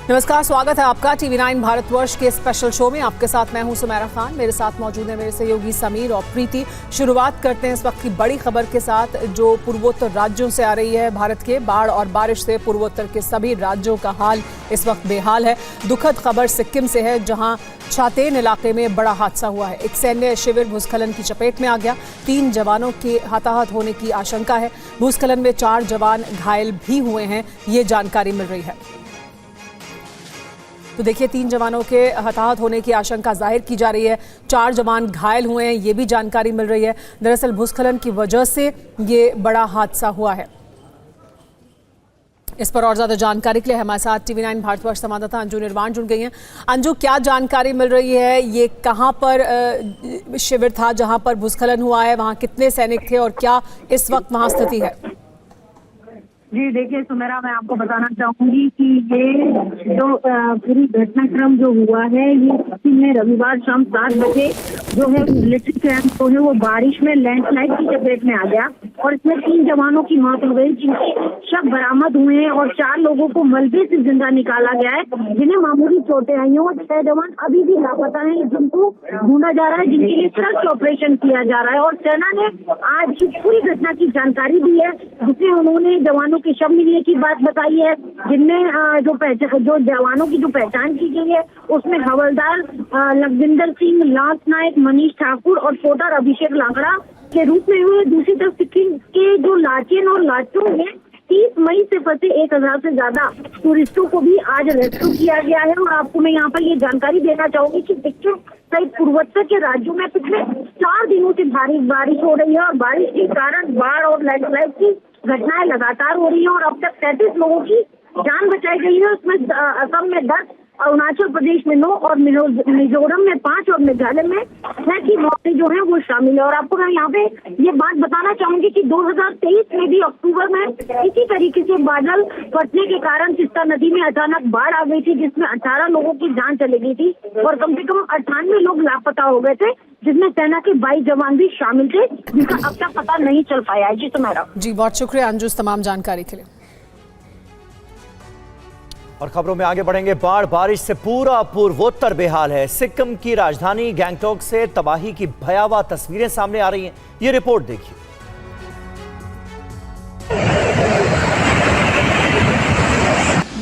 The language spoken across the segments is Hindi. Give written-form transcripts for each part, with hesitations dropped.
नमस्कार, स्वागत है आपका TV9 भारतवर्ष के स्पेशल शो में। आपके साथ मैं हूं सुमेरा खान, मेरे साथ मौजूद है मेरे सहयोगी समीर और प्रीति। शुरुआत करते हैं इस वक्त की बड़ी खबर के साथ जो पूर्वोत्तर राज्यों से आ रही है। भारत के बाढ़ और बारिश से पूर्वोत्तर के सभी राज्यों का हाल इस वक्त बेहाल है। दुखद खबर सिक्किम से है, जहां छातेन इलाके में बड़ा हादसा हुआ है। एक सैन्य शिविर भूस्खलन की चपेट में आ गया। 3 जवानों के हताहत होने की आशंका है। भूस्खलन में 4 जवान घायल भी हुए हैं, ये जानकारी मिल रही है। तो देखिए, 3 जवानों के हताहत होने की आशंका जाहिर की जा रही है। 4 जवान घायल हुए हैं, ये भी जानकारी मिल रही है। दरअसल भूस्खलन की वजह से ये बड़ा हादसा हुआ है। इस पर और ज्यादा जानकारी के लिए हमारे साथ TV9 भारतवर्ष संवाददाता अंजू निर्वाण जुड़ गई हैं। अंजू, क्या जानकारी मिल रही है? ये कहां पर शिविर था जहां पर भूस्खलन हुआ है? वहां कितने सैनिक थे और क्या इस वक्त वहां स्थिति है? जी देखिए सुमेरा, मैं आपको बताना चाहूंगी कि ये जो पूरी घटनाक्रम जो हुआ है, ये सिक्किम में रविवार शाम 7 बजे जो है मिलिट्री कैंप जो है वो बारिश में लैंडस्लाइड की चपेट में आ गया और इसमें 3 जवानों की मौत हो गई, जिनके शव बरामद हुए हैं और 4 लोगों को मलबे से जिंदा निकाला गया है, जिन्हें मामूली चोटें आई हैं और 6 जवान अभी भी लापता हैं, जिनको ढूंढा जा रहा है, जिनके लिए सर्च ऑपरेशन किया जा रहा है। और सेना ने आज इस पूरी घटना की जानकारी दी है, जिसमें उन्होंने जवानों के शव मिलने की बात बताई है, जिनमें जो जवानों की जो पहचान की गई है उसमें हवलदार लखविंदर सिंह, लांस नायक, मनीष ठाकुर और पोटर अभिषेक लांगड़ा के रूप में हुए। दूसरी तरफ सिक्किम के जो लाचेन और लाचों में 30 मई से फंसे 1000 से ज्यादा टूरिस्टों को भी आज रेस्क्यू किया गया है। और आपको मैं यहाँ पर ये जानकारी देना चाहूंगी कि सिक्किम सहित पूर्वोत्तर के राज्यों में पिछले 4 दिनों से भारी बारिश हो रही है और बारिश के कारण बाढ़ और लैंडस्लाइड की घटनाएं लगातार हो रही है और अब तक 33 लोगों की जान बचाई गई है। उसमें असम में 10, अरुणाचल प्रदेश में 9 और मिजोरम में 5 और मेघालय में 6 की मौतें जो है वो शामिल है। और आपको मैं यहाँ पे ये बात बताना चाहूंगी कि 2023 में भी अक्टूबर में इसी तरीके से बादल फटने के कारण तीस्ता नदी में अचानक बाढ़ आ गई थी, जिसमें 18 लोगों की जान चली गई थी और कम से कम 98 लोग लापता हो गए थे, जिसमें सेना के 22 जवान भी शामिल थे, जिनका अब तक पता नहीं चल पाया है। जी तुम्हारा। जी बहुत शुक्रिया अंजू तमाम जानकारी के लिए। और खबरों में आगे बढ़ेंगे। बाढ़ बारिश से पूरा पूर्वोत्तर बेहाल है। सिक्किम की राजधानी गैंगटॉक से तबाही की भयावह तस्वीरें सामने आ रही हैं। ये रिपोर्ट देखिए।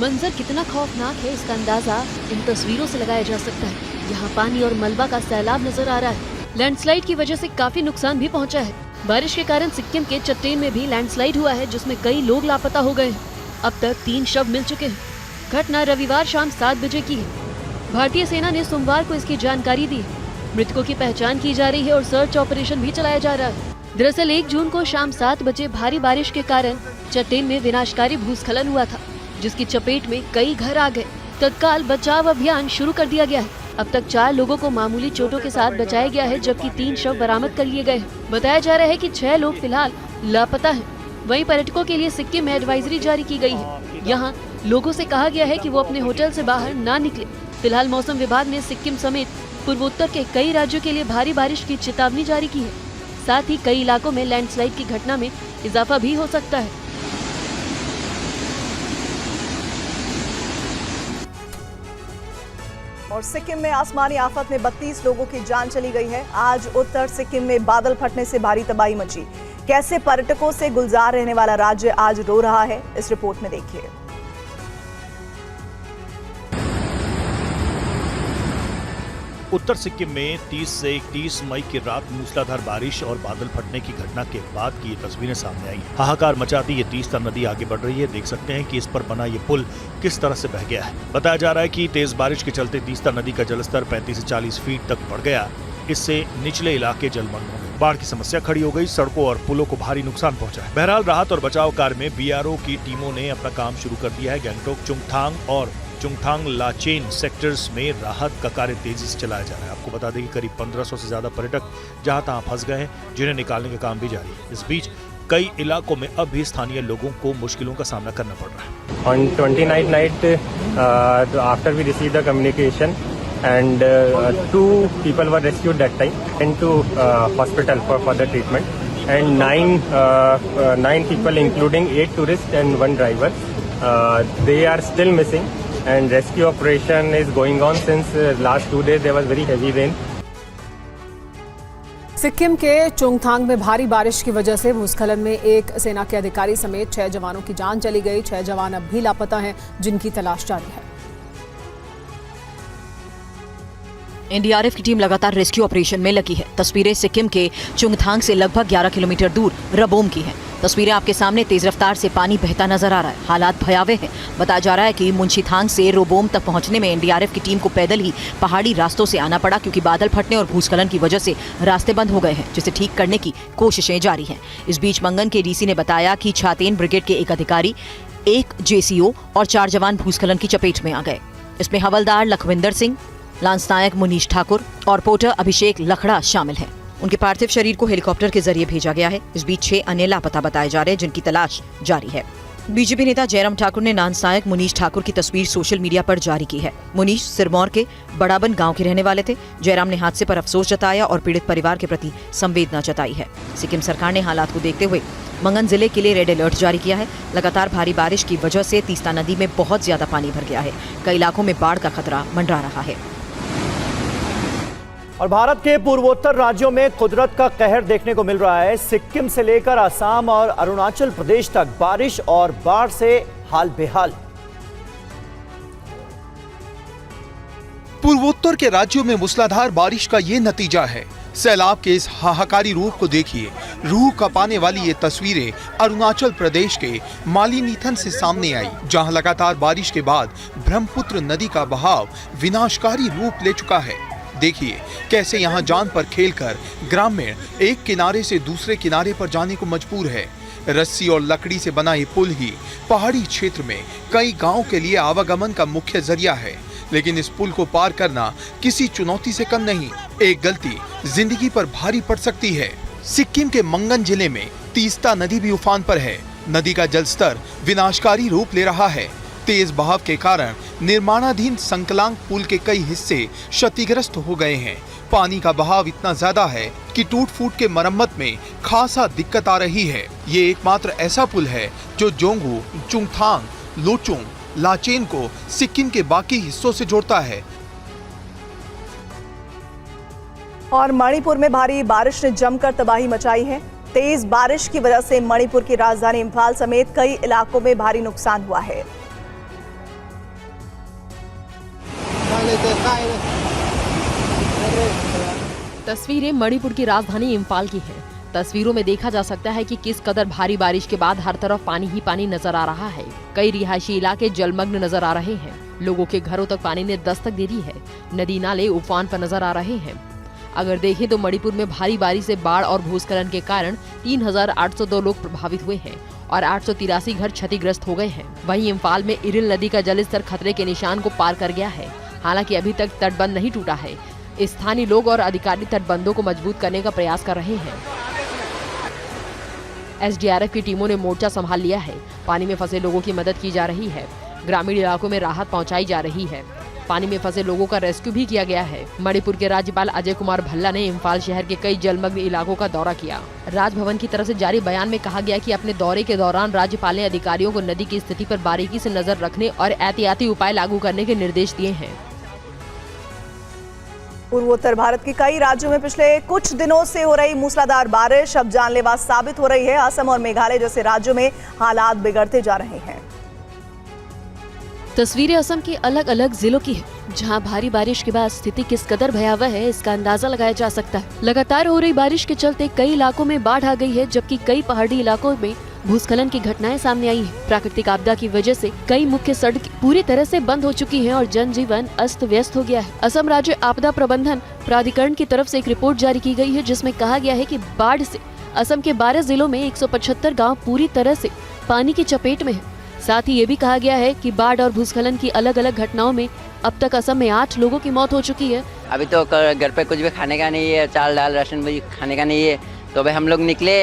मंजर कितना खौफनाक है, इसका अंदाजा इन तस्वीरों से लगाया जा सकता है। यहाँ पानी और मलबा का सैलाब नजर आ रहा है। लैंडस्लाइड की वजह से काफी नुकसान भी पहुँचा है। बारिश के कारण सिक्किम के चट्टेन में भी लैंडस्लाइड हुआ है, जिसमें कई लोग लापता हो गए हैं। अब तक 3 शव मिल चुके हैं। घटना रविवार शाम 7 बजे की है। भारतीय सेना ने सोमवार को इसकी जानकारी दी। मृतकों की पहचान की जा रही है और सर्च ऑपरेशन भी चलाया जा रहा है। दरअसल 1 जून को शाम 7 बजे भारी बारिश के कारण चट्टेन में विनाशकारी भूस्खलन हुआ था, जिसकी चपेट में कई घर आ गए। तत्काल बचाव अभियान शुरू कर दिया गया है। अब तक 4 लोगों को मामूली चोटों के साथ बचाया गया है, जबकि 3 शव बरामद कर लिए गए हैं। बताया जा रहा है कि 6 लोग फिलहाल लापता हैं। वहीं पर्यटकों के लिए सिक्किम में एडवाइजरी जारी की गई है। यहाँ लोगों से कहा गया है कि वो अपने होटल से बाहर ना निकले। फिलहाल मौसम विभाग ने सिक्किम समेत पूर्वोत्तर के कई राज्यों के लिए भारी बारिश की चेतावनी जारी की है। साथ ही कई इलाकों में लैंडस्लाइड की घटना में इजाफा भी हो सकता है। और सिक्किम में आसमानी आफत में 32 लोगों की जान चली गई है। आज उत्तर सिक्किम में बादल फटने से भारी तबाही मची। कैसे पर्यटकों से गुलजार रहने वाला राज्य आज रो रहा है, इस रिपोर्ट में देखिए। उत्तर सिक्किम में 30 से 31 मई की रात मूसलाधार बारिश और बादल फटने की घटना के बाद की ये तस्वीरें सामने आई। हाहाकार मचाती ये तीस्ता नदी आगे बढ़ रही है। देख सकते हैं कि इस पर बना ये पुल किस तरह से बह गया है। बताया जा रहा है कि तेज बारिश के चलते तीस्ता नदी का जलस्तर 35 से 40 फीट तक बढ़ गया। इससे निचले इलाके जलमग्न हो गए। बाढ़ की समस्या खड़ी हो गई। सड़कों और पुलों को भारी नुकसान पहुंचा है। बहरहाल राहत और बचाव कार्य में BRO की टीमों ने अपना काम शुरू कर दिया है। गैंगटॉक, चुंगथांग और चुंगथांग लाचेन सेक्टर्स में राहत का कार्य तेजी से चलाया जा रहा है। आपको बता दें कि करीब 1500 से ज्यादा पर्यटक जहां तहां फंस गए हैं, जिन्हें निकालने का काम भी जारी है। इस बीच कई इलाकों में अब भी स्थानीय लोगों को मुश्किलों का सामना करना पड़ रहा है। On 29th night, after we received the communication, and 2 people were rescued that time into hospital for further treatment, and 9 people, including 8 tourists and 1 driver, they are still missing. and rescue operation is going on since last 2 days there was very heavy rain. Sikkim के चुंगथांग में भारी बारिश की वजह से भूस्खलन में एक सेना के अधिकारी समेत 6 जवानों की जान चली गई। 6 जवान अब भी लापता हैं, जिनकी तलाश जारी है। एनडीआरएफ की टीम लगातार रेस्क्यू ऑपरेशन में लगी है। तस्वीरें सिक्किम के चुंगथांग से लगभग 11 किलोमीटर दूर रबोम की हैं। तस्वीरें आपके सामने, तेज रफ्तार से पानी बहता नजर आ रहा है। हालात भयावह हैं। बताया जा रहा है कि मुंशीथांग से रोबोम तक पहुंचने में एनडीआरएफ की टीम को पैदल ही पहाड़ी रास्तों से आना पड़ा, क्योंकि बादल फटने और भूस्खलन की वजह से रास्ते बंद हो गए हैं, जिसे ठीक करने की कोशिशें जारी हैं। इस बीच मंगन के डीसी ने बताया कि छातेन ब्रिगेड के एक अधिकारी, एक जेसीओ और 4 जवान भूस्खलन की चपेट में आ गए। इसमें हवलदार लखविंदर सिंह, लांस नायक मुनीश ठाकुर और पोर्टर अभिषेक लखड़ा शामिल हैं। उनके पार्थिव शरीर को हेलीकॉप्टर के जरिए भेजा गया है। इस बीच 6 अन्य लापता बताए जा रहे हैं, जिनकी तलाश जारी है। बीजेपी नेता जयराम ठाकुर ने लांस नायक मुनीश ठाकुर की तस्वीर सोशल मीडिया पर जारी की है। मुनीश सिरमौर के बड़ाबन गांव के रहने वाले थे। जयराम ने हादसे पर अफसोस जताया और पीड़ित परिवार के प्रति संवेदना जताई है। सिक्किम सरकार ने हालात को देखते हुए मंगन जिले के लिए रेड अलर्ट जारी किया है। लगातार भारी बारिश की वजह से तीस्ता नदी में बहुत ज्यादा पानी भर गया है। कई इलाकों में बाढ़ का खतरा मंडरा रहा है। और भारत के पूर्वोत्तर राज्यों में कुदरत का कहर देखने को मिल रहा है। सिक्किम से लेकर असम और अरुणाचल प्रदेश तक बारिश और बाढ़ से हाल बेहाल। पूर्वोत्तर के राज्यों में मूसलाधार बारिश का ये नतीजा है। सैलाब के इस हाहाकारी रूप को देखिए। रूह कपाने वाली ये तस्वीरें अरुणाचल प्रदेश के मालिनीथन से सामने आई, जहां लगातार बारिश के बाद ब्रह्मपुत्र नदी का बहाव विनाशकारी रूप ले चुका है। देखिए कैसे यहाँ जान पर खेलकर ग्रामीण एक किनारे से दूसरे किनारे पर जाने को मजबूर है। रस्सी और लकड़ी से बना ये पुल ही पहाड़ी क्षेत्र में कई गांवों के लिए आवागमन का मुख्य जरिया है, लेकिन इस पुल को पार करना किसी चुनौती से कम नहीं। एक गलती जिंदगी पर भारी पड़ सकती है। सिक्किम के मंगन जिले में तीस्ता नदी भी उफान पर है। नदी का जलस्तर विनाशकारी रूप ले रहा है। तेज बहाव के कारण निर्माणाधीन संकलांग पुल के कई हिस्से क्षतिग्रस्त हो गए हैं। पानी का बहाव इतना ज्यादा है कि टूट फूट के मरम्मत में खासा दिक्कत आ रही है। ये एकमात्र ऐसा पुल है जो जोंगू, चुंगथांग, लोचुंग, लाचेन को सिक्किम के बाकी हिस्सों से जोड़ता है। और मणिपुर में भारी बारिश ने जमकर तबाही मचाई है। तेज बारिश की वजह से मणिपुर की राजधानी इम्फाल समेत कई इलाकों में भारी नुकसान हुआ है। तस्वीरें मणिपुर की राजधानी इम्फाल की हैं। तस्वीरों में देखा जा सकता है कि किस कदर भारी बारिश के बाद हर तरफ पानी ही पानी नजर आ रहा है। कई रिहायशी इलाके जलमग्न नजर आ रहे हैं। लोगों के घरों तक पानी ने दस्तक दे दी है। नदी नाले उफान पर नजर आ रहे हैं। अगर देखें तो मणिपुर में भारी बारिश से बाढ़ और भूस्खलन के कारण 3802 लोग प्रभावित हुए हैं और 883 घर क्षतिग्रस्त हो गए हैं। वहीं इम्फाल में इरिल नदी का जलस्तर खतरे के निशान को पार कर गया है। हालांकि अभी तक तटबंध नहीं टूटा है। स्थानीय लोग और अधिकारी तटबंधों को मजबूत करने का प्रयास कर रहे हैं। एसडीआरएफ की टीमों ने मोर्चा संभाल लिया है। पानी में फंसे लोगों की मदद की जा रही है। ग्रामीण इलाकों में राहत पहुंचाई जा रही है। पानी में फंसे लोगों का रेस्क्यू भी किया गया है। मणिपुर के राज्यपाल अजय कुमार भल्ला ने इम्फाल शहर के कई जलमग्न इलाकों का दौरा किया। राजभवन की तरफ से जारी बयान में कहा गया कि अपने दौरे के दौरान राज्यपाल ने अधिकारियों को नदी की स्थिति पर बारीकी से नजर रखने और एहतियाती उपाय लागू करने के निर्देश दिए हैं। पूर्वोत्तर भारत के कई राज्यों में पिछले कुछ दिनों से हो रही मूसलाधार बारिश अब जानलेवा साबित हो रही है। असम और मेघालय जैसे राज्यों में हालात बिगड़ते जा रहे हैं। तस्वीरें असम के अलग अलग जिलों की है, जहां भारी बारिश के बाद स्थिति किस कदर भयावह है इसका अंदाजा लगाया जा सकता है। लगातार हो रही बारिश के चलते कई इलाकों में बाढ़ आ गई है, जबकि कई पहाड़ी इलाकों में भूस्खलन की घटनाएं सामने आई हैं। प्राकृतिक आपदा की वजह से कई मुख्य सड़कें पूरी तरह से बंद हो चुकी हैं और जनजीवन अस्त व्यस्त हो गया है। असम राज्य आपदा प्रबंधन प्राधिकरण की तरफ से एक रिपोर्ट जारी की गई है, जिसमें कहा गया है कि बाढ़ से असम के 12 जिलों में 175 गाँव पूरी तरह से पानी की चपेट में है। साथ ही ये भी कहा गया है कि बाढ़ और भूस्खलन की अलग अलग घटनाओं में अब तक असम में 8 लोगों की मौत हो चुकी है। अभी तो घर पे कुछ भी खाने का नहीं है, चाल दाल राशन भी खाने का नहीं है, तो भाई हम लोग निकले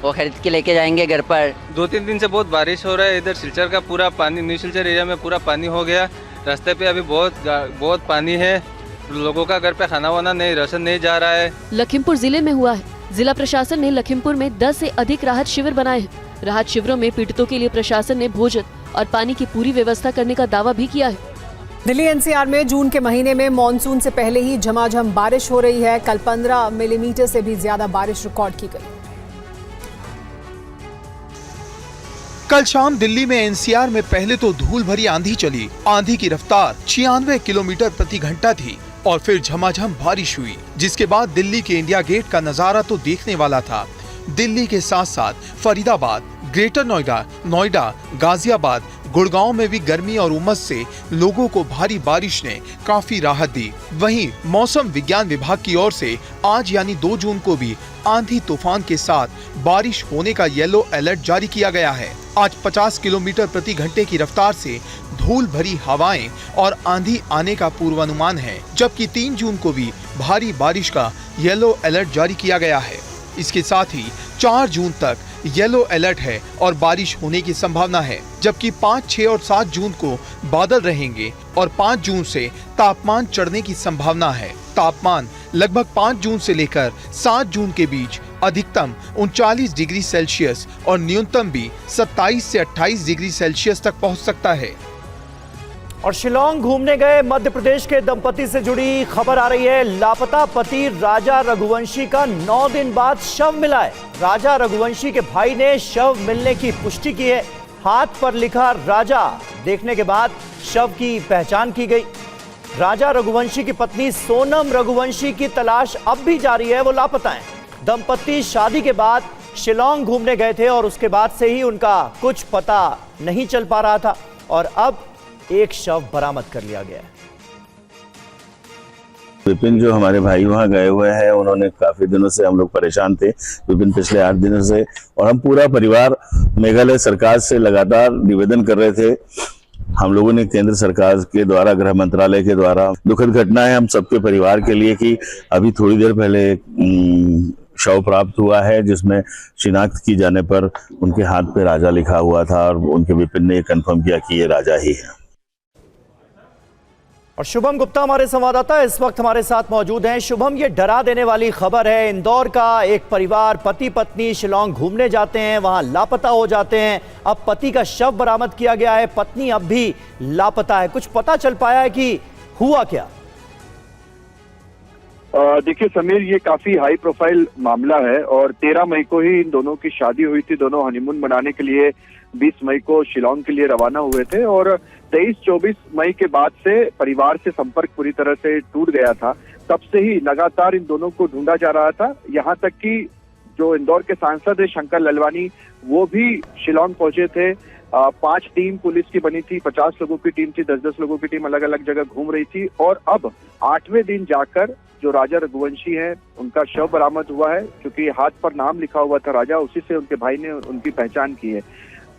वो खरीद के लेके जाएंगे घर पर। 2-3 दिन से बहुत बारिश हो रहा है। इधर सिलचर का पूरा पानी, न्यू सिलचर एरिया में पूरा पानी हो गया। रास्ते पे अभी बहुत पानी है। लोगों का घर पे खाना वाना नहीं, राशन नहीं जा रहा है। लखीमपुर जिले में हुआ है। जिला प्रशासन ने लखीमपुर में 10 से अधिक राहत शिविर बनाए हैं। राहत शिविरों में पीड़ितों के लिए प्रशासन ने भोजन और पानी की पूरी व्यवस्था करने का दावा भी किया है। दिल्ली एनसीआर में जून के महीने में मॉनसून से पहले ही झमाझम बारिश हो रही है। कल 15 मिलीमीटर से भी ज्यादा बारिश रिकॉर्ड की गई। कल शाम दिल्ली में एनसीआर में पहले तो धूल भरी आंधी चली। आंधी की रफ्तार 96 किलोमीटर प्रति घंटा थी और फिर झमाझम बारिश हुई, जिसके बाद दिल्ली के इंडिया गेट का नजारा तो देखने वाला था। दिल्ली के साथ साथ फरीदाबाद, ग्रेटर नोएडा, गाजियाबाद, गुड़गांव में भी गर्मी और उमस से लोगों को भारी बारिश ने काफी राहत दी। वहीं मौसम विज्ञान विभाग की ओर से आज यानी 2 जून को भी आंधी तूफान के साथ बारिश होने का येलो अलर्ट जारी किया गया है। आज 50 किलोमीटर प्रति घंटे की रफ्तार से धूल भरी हवाएं और आंधी आने का पूर्वानुमान है, जबकि 3 जून को भी भारी बारिश का येलो अलर्ट जारी किया गया है। इसके साथ ही 4 जून तक येलो अलर्ट है और बारिश होने की संभावना है, जबकि 5, 6 और 7 जून को बादल रहेंगे और 5 जून से तापमान चढ़ने की संभावना है। तापमान लगभग 5 जून से लेकर 7 जून के बीच अधिकतम 39 डिग्री सेल्सियस और न्यूनतम भी 27 से 28 डिग्री सेल्सियस तक पहुंच सकता है। और शिलांग घूमने गए मध्य प्रदेश के दंपति से जुड़ी खबर आ रही है। लापता पति राजा रघुवंशी का 9 दिन बाद शव मिला है। राजा रघुवंशी के भाई ने शव मिलने की पुष्टि की है। हाथ पर लिखा राजा देखने के बाद शव की पहचान की गई। राजा रघुवंशी की पत्नी सोनम रघुवंशी की तलाश अब भी जारी है, वो लापता हैं। दंपति शादी के बाद शिलांग घूमने गए थे और उसके बाद से ही उनका कुछ पता नहीं चल पा रहा था और अब एक शव बरामद कर लिया गया है। विपिन जो हमारे भाई वहाँ गए हुए हैं, उन्होंने काफी दिनों से हम लोग परेशान थे। विपिन पिछले 8 दिनों से और हम पूरा परिवार मेघालय सरकार से लगातार निवेदन कर रहे थे। हम लोगों ने केंद्र सरकार के द्वारा, गृह मंत्रालय के द्वारा, दुखद घटना है हम सबके परिवार के लिए कि अभी थोड़ी देर पहले शव प्राप्त हुआ है, जिसमें शिनाख्त की जाने पर उनके हाथ पे राजा लिखा हुआ था और उनके विपिन ने ये कंफर्म किया कि ये राजा ही है। और शुभम गुप्ता हमारे संवाददाता इस वक्त हमारे साथ मौजूद हैं। शुभम, ये डरा देने वाली खबर है। इंदौर का एक परिवार पति पत्नी शिलांग घूमने जाते हैं, वहां लापता हो जाते हैं। अब पति का शव बरामद किया गया है, पत्नी अब भी लापता है। कुछ पता चल पाया है कि हुआ क्या? देखिए समीर, ये काफी हाई प्रोफाइल मामला है और 13 मई को ही इन दोनों की शादी हुई थी। दोनों हनीमून मनाने के लिए 20 मई को शिलांग के लिए रवाना हुए थे और 23-24 मई के बाद से परिवार से संपर्क पूरी तरह से टूट गया था। तब से ही लगातार इन दोनों को ढूंढा जा रहा था। यहाँ तक कि जो इंदौर के सांसद है शंकर ललवानी, वो भी शिलांग पहुंचे थे। 5 टीम पुलिस की बनी थी, 50 लोगों की टीम थी, 10-10 लोगों की टीम अलग अलग जगह घूम रही थी और अब 8वें दिन जाकर जो राजा रघुवंशी हैं उनका शव बरामद हुआ है। क्योंकि हाथ पर नाम लिखा हुआ था राजा, उसी से उनके भाई ने उनकी पहचान की है।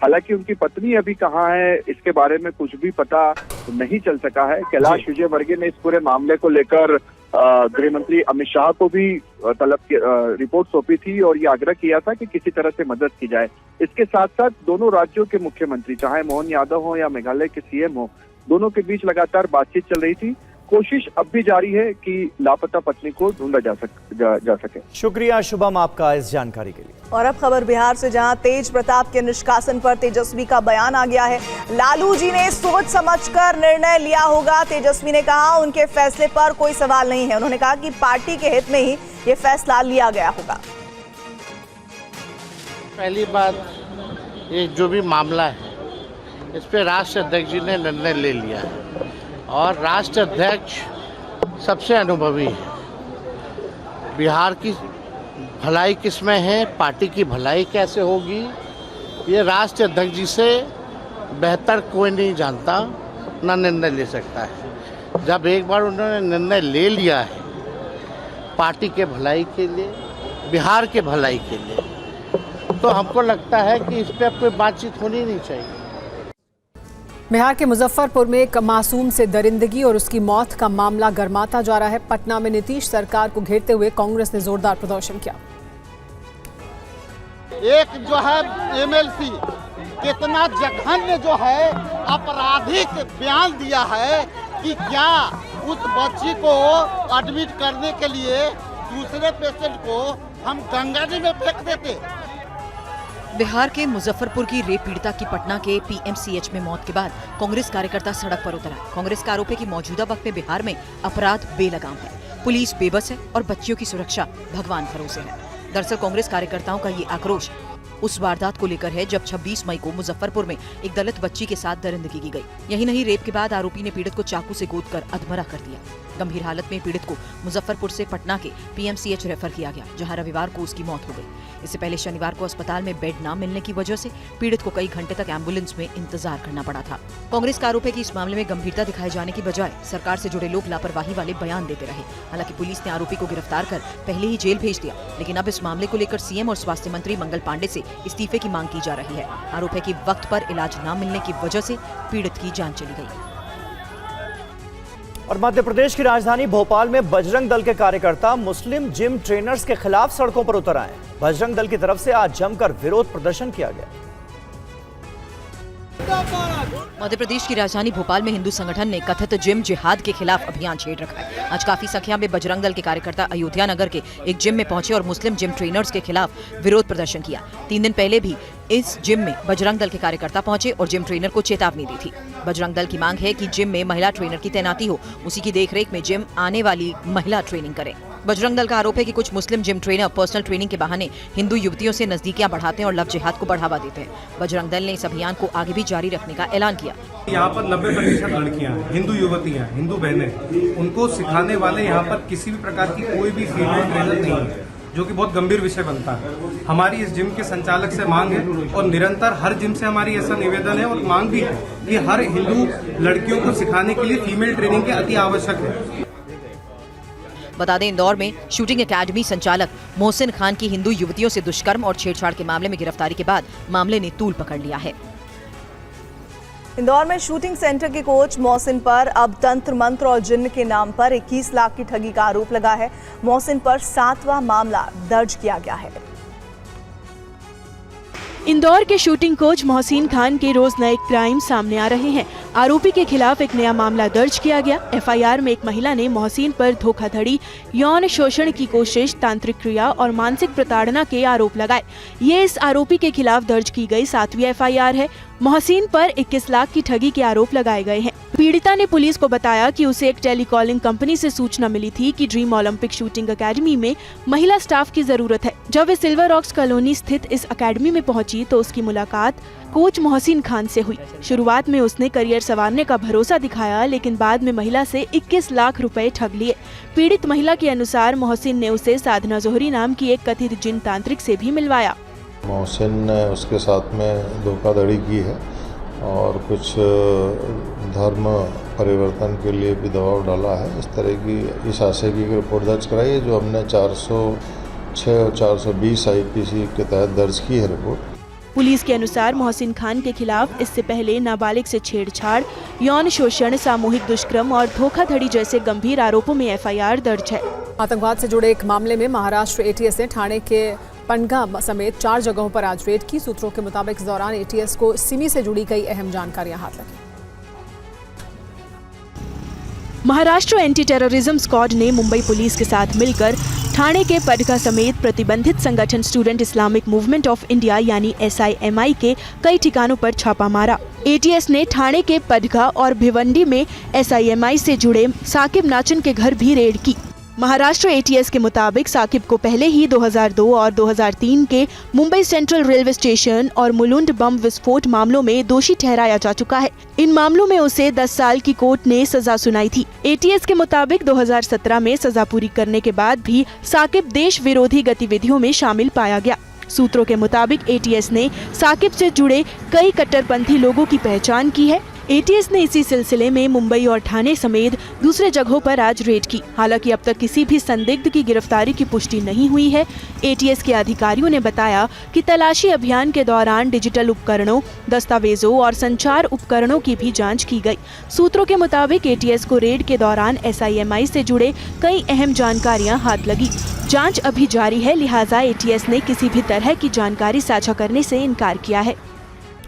हालांकि उनकी पत्नी अभी कहाँ है, इसके बारे में कुछ भी पता नहीं चल सका है। कैलाश विजयवर्गीय ने इस पूरे मामले को लेकर गृह मंत्री अमित शाह को भी रिपोर्ट सौंपी थी और ये आग्रह किया था कि किसी तरह से मदद की जाए। इसके साथ साथ दोनों राज्यों के मुख्यमंत्री, चाहे मोहन यादव हो या मेघालय के सीएम हो, दोनों के बीच लगातार बातचीत चल रही थी। कोशिश अब भी जारी है कि लापता पत्नी को ढूंढा जा सके। शुक्रिया शुभम आपका इस जानकारी के लिए। और अब खबर बिहार से, जहां तेज प्रताप के निष्कासन पर तेजस्वी का बयान आ गया है। लालू जी ने सोच समझकर निर्णय लिया होगा। तेजस्वी ने कहा उनके फैसले पर कोई सवाल नहीं है। उन्होंने कहा कि पार्टी के हित में ही ये फैसला लिया गया होगा। पहली बात, ये जो भी मामला है इस पे राष्ट्रीय अध्यक्ष जी ने निर्णय ले लिया है और राष्ट्रीय अध्यक्ष सबसे अनुभवी है। बिहार की भलाई किसमें है, पार्टी की भलाई कैसे होगी, ये राष्ट्रीय अध्यक्ष जी से बेहतर कोई नहीं जानता, ना निर्णय ले सकता है। जब एक बार उन्होंने निर्णय ले लिया है पार्टी के भलाई के लिए, बिहार के भलाई के लिए, तो हमको लगता है कि इस पर अब कोई बातचीत होनी नहीं चाहिए। बिहार के मुजफ्फरपुर में एक मासूम से दरिंदगी और उसकी मौत का मामला गर्माता जा रहा है। पटना में नीतीश सरकार को घेरते हुए कांग्रेस ने जोरदार प्रदर्शन किया। एक जो है एमएलसी कितना जघन्य जो है आपराधिक बयान दिया है कि क्या उस बच्ची को एडमिट करने के लिए दूसरे पेशेंट को हम गंगा जी में फेंक देते। बिहार के मुजफ्फरपुर की रेप पीड़िता की पटना के पीएमसीएच में मौत के बाद कांग्रेस कार्यकर्ता सड़क पर उतर आए। कांग्रेस का आरोप है कि मौजूदा वक्त में बिहार में अपराध बेलगाम है, पुलिस बेबस है और बच्चियों की सुरक्षा भगवान भरोसे है। दरअसल कांग्रेस कार्यकर्ताओं का ये आक्रोश उस वारदात को लेकर है जब 26 मई को मुजफ्फरपुर में एक दलित बच्ची के साथ दरिंदगी की गई। यही नहीं, रेप के बाद आरोपी ने पीड़ित को चाकू से गोदकर अधमरा कर दिया। गंभीर हालत में पीड़ित को मुजफ्फरपुर से पटना के पीएमसीएच रेफर किया गया, जहां रविवार को उसकी मौत हो गई। इससे पहले शनिवार को अस्पताल में बेड न मिलने की वजह से पीड़ित को कई घंटे तक एम्बुलेंस में इंतजार करना पड़ा था। कांग्रेस का आरोप है कि इस मामले में गंभीरता दिखाए जाने की बजाय सरकार से जुड़े लोग लापरवाही वाले बयान देते रहे। हालांकि पुलिस ने आरोपी को गिरफ्तार कर पहले ही जेल भेज दिया, लेकिन अब इस मामले को लेकर सीएम और स्वास्थ्य मंत्री मंगल पांडे से इस्तीफे की मांग की जा रही है। आरोप है कि वक्त पर इलाज न मिलने की वजह से पीड़ित की जान चली गई। और मध्य प्रदेश की राजधानी भोपाल में बजरंग दल के कार्यकर्ता मुस्लिम जिम ट्रेनर्स के खिलाफ सड़कों पर उतर आए। बजरंग दल की तरफ से आज जमकर विरोध प्रदर्शन किया गया। मध्य प्रदेश की राजधानी भोपाल में हिंदू संगठन ने कथित जिम जिहाद के खिलाफ अभियान छेड़ रखा है। आज काफी संख्या में बजरंग दल के कार्यकर्ता अयोध्या नगर के एक जिम में पहुंचे और मुस्लिम जिम ट्रेनर्स के खिलाफ विरोध प्रदर्शन किया। 3 दिन पहले भी इस जिम में बजरंग दल के कार्यकर्ता पहुंचे और जिम ट्रेनर को चेतावनी दी थी। बजरंग दल की मांग है कि जिम में महिला ट्रेनर की तैनाती हो, उसी की देखरेख में जिम आने वाली महिला ट्रेनिंग करे। बजरंग दल का आरोप है कि कुछ मुस्लिम जिम ट्रेनर पर्सनल ट्रेनिंग के बहाने हिंदू युवतियों से नजदीकियां बढ़ाते हैं और लव जिहाद को बढ़ावा देते हैं। बजरंग दल ने इस अभियान को आगे भी जारी रखने का ऐलान किया। यहाँ पर 90% लड़कियां हैं, हिंदू युवतियां, हिंदू बहनें, उनको सिखाने वाले यहाँ पर किसी भी प्रकार की कोई भी फीमेल ट्रेनर नहीं है, जो कि बहुत गंभीर विषय बनता है। हमारी इस जिम के संचालक से मांग है और निरंतर हर जिम से हमारी ऐसा निवेदन है और मांग भी है कि हर हिंदू लड़कियों को सिखाने के लिए फीमेल ट्रेनिंग की अति आवश्यक है। बता दें, इंदौर में शूटिंग एकेडमी संचालक मोहसिन खान की हिंदू युवतियों से दुष्कर्म और छेड़छाड़ के मामले में गिरफ्तारी के बाद मामले ने तूल पकड़ लिया है। इंदौर में शूटिंग सेंटर के कोच मोहसिन पर अब तंत्र मंत्र और जिन्न के नाम पर 21 लाख की ठगी का आरोप लगा है। मोहसिन पर 7वां मामला दर्ज किया गया है। इंदौर के शूटिंग कोच मोहसिन खान के रोज नए क्राइम सामने आ रहे हैं। आरोपी के खिलाफ एक नया मामला दर्ज किया गया। एफआईआर में एक महिला ने मोहसिन पर धोखाधड़ी, यौन शोषण की कोशिश, तांत्रिक क्रिया और मानसिक प्रताड़ना के आरोप लगाए। ये इस आरोपी के खिलाफ दर्ज की गई 7वीं एफआईआर है। मोहसिन पर 21 लाख की ठगी के आरोप लगाए गए हैं। पीड़िता ने पुलिस को बताया कि उसे एक टेलीकॉलिंग कंपनी से सूचना मिली थी कि ड्रीम ओलंपिक शूटिंग एकेडमी में महिला स्टाफ की जरूरत है। जब वे सिल्वर रॉक्स कॉलोनी स्थित इस एकेडमी में पहुंची तो उसकी मुलाकात कोच मोहसिन खान से हुई। शुरुआत में उसने करियर संवारने का भरोसा दिखाया, लेकिन बाद में महिला से 21 लाख रुपए ठग लिए। पीड़ित महिला के अनुसार मोहसिन ने उसे साधना जोहरी नाम की एक कथित जिन तांत्रिक से भी मिलवाया। मोहसिन ने उसके साथ में धोखाधड़ी की है और कुछ धर्म परिवर्तन के लिए भी दबाव डाला है। इस तरह की इस आशय की रिपोर्ट दर्ज कराई है, जो हमने 406 और 420 आईपीसी के तहत दर्ज की है रिपोर्ट। पुलिस के अनुसार मोहसिन खान के खिलाफ इससे पहले नाबालिग से छेड़छाड़, यौन शोषण, सामूहिक दुष्कर्म और धोखाधड़ी जैसे गंभीर आरोपों में एफआईआर दर्ज है। आतंकवाद से जुड़े एक मामले में महाराष्ट्र एटीएस ने ठाणे के पनगा समेत 4 जगहों पर आज रेड की। सूत्रों के मुताबिक इस दौरान एटीएस को सिमी से जुड़ी कई अहम जानकारियां हाथ लगी। महाराष्ट्र एंटी टेररिज्म स्क्वाड ने मुंबई पुलिस के साथ मिलकर ठाणे के पडगा समेत प्रतिबंधित संगठन student Islamic movement of India यानी SIMI के कई ठिकानों पर छापा मारा। एटीएस ने ठाणे के पडगा और भिवंडी में SIMI से जुड़े साकिब नाचन के घर भी रेड की। महाराष्ट्र एटीएस के मुताबिक साकिब को पहले ही 2002 और 2003 के मुंबई सेंट्रल रेलवे स्टेशन और मुलुंड बम विस्फोट मामलों में दोषी ठहराया जा चुका है। इन मामलों में उसे 10 साल की कोर्ट ने सजा सुनाई थी। एटीएस के मुताबिक 2017 में सजा पूरी करने के बाद भी साकिब देश विरोधी गतिविधियों में शामिल पाया गया। सूत्रों के मुताबिक एटीएस ने साकिब से जुड़े कई कट्टरपंथी लोगों की पहचान की है। एटीएस ने इसी सिलसिले में मुंबई और ठाणे समेत दूसरे जगहों पर आज रेड की। हालांकि अब तक किसी भी संदिग्ध की गिरफ्तारी की पुष्टि नहीं हुई है। एटीएस के अधिकारियों ने बताया कि तलाशी अभियान के दौरान डिजिटल उपकरणों, दस्तावेजों और संचार उपकरणों की भी जांच की गई। सूत्रों के मुताबिक एटीएस को रेड के दौरान SIMI से जुड़े कई अहम जानकारियां हाथ लगी। जांच अभी जारी है, लिहाजा एटीएस ने किसी भी तरह की जानकारी साझा करने से इनकार किया है।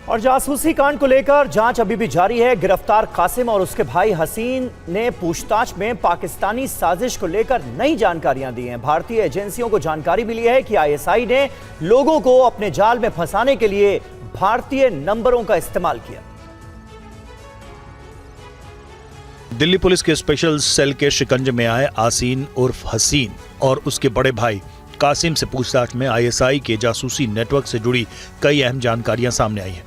और जासूसी कांड को लेकर जांच अभी भी जारी है। गिरफ्तार कासिम और उसके भाई हसीन ने पूछताछ में पाकिस्तानी साजिश को लेकर नई जानकारियां दी हैं। भारतीय एजेंसियों को जानकारी मिली है कि आईएसआई ने लोगों को अपने जाल में फंसाने के लिए भारतीय नंबरों का इस्तेमाल किया। दिल्ली पुलिस के स्पेशल सेल के शिकंजे में आए आसीन उर्फ हसीन और उसके बड़े भाई कासिम से पूछताछ में आईएसआई के जासूसी नेटवर्क से जुड़ी कई अहम जानकारियां सामने आई हैं।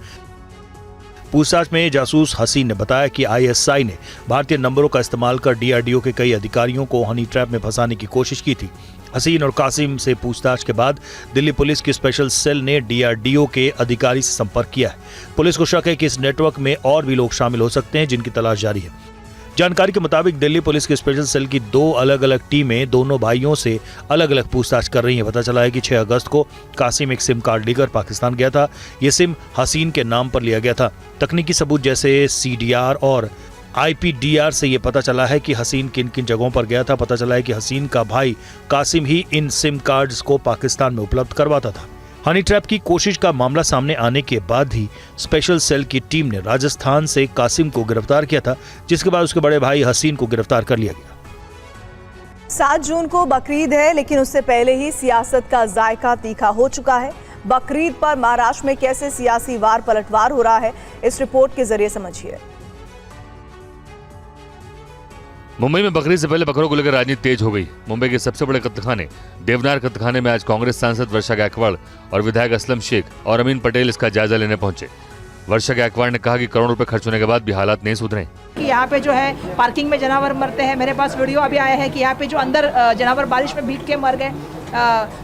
पूछताछ में जासूस हसीन ने बताया कि आईएसआई ने भारतीय नंबरों का इस्तेमाल कर डीआरडीओ के कई अधिकारियों को हनी ट्रैप में फंसाने की कोशिश की थी। हसीन और कासिम से पूछताछ के बाद दिल्ली पुलिस की स्पेशल सेल ने डीआरडीओ के अधिकारी से संपर्क किया है। पुलिस को शक है कि इस नेटवर्क में और भी लोग शामिल हो सकते हैं, जिनकी तलाश जारी है। जानकारी के मुताबिक दिल्ली पुलिस की स्पेशल सेल की 2 अलग अलग टीमें दोनों भाइयों से अलग अलग पूछताछ कर रही हैं। पता चला है कि 6 अगस्त को कासिम एक सिम कार्ड लेकर पाकिस्तान गया था। ये सिम हसीन के नाम पर लिया गया था। तकनीकी सबूत जैसे सीडीआर और आईपीडीआर से ये पता चला है कि हसीन किन किन जगहों पर गया था। पता चला है कि हसीन का भाई कासिम ही इन सिम कार्ड्स को पाकिस्तान में उपलब्ध करवाता था। हनी ट्रैप की कोशिश का मामला सामने आने के बाद ही स्पेशल सेल की टीम ने राजस्थान से कासिम को गिरफ्तार किया था, जिसके बाद उसके बड़े भाई हसीन को गिरफ्तार कर लिया गया। 7 जून को बकरीद है, लेकिन उससे पहले ही सियासत का जायका तीखा हो चुका है। बकरीद पर महाराष्ट्र में कैसे सियासी वार पलटवार हो रहा है, इस रिपोर्ट के जरिए समझिए। मुंबई में बकरीद से पहले बकरों को लेकर राजनीति तेज हो गई। मुंबई के सबसे बड़े कत्लखाने देवनार कत्लखाने में आज कांग्रेस सांसद वर्षा गायकवाड़ और विधायक असलम शेख और अमीन पटेल इसका जायजा लेने पहुंचे। वर्षा गायकवाड़ ने कहा कि करोड़ों रुपए खर्च होने के बाद भी हालात नहीं सुधरे। कि यहाँ पे जो है पार्किंग में जानवर मरते हैं। मेरे पास वीडियो अभी आया है कि यहाँ पे जो अंदर जानवर बारिश में भीग के मर गए,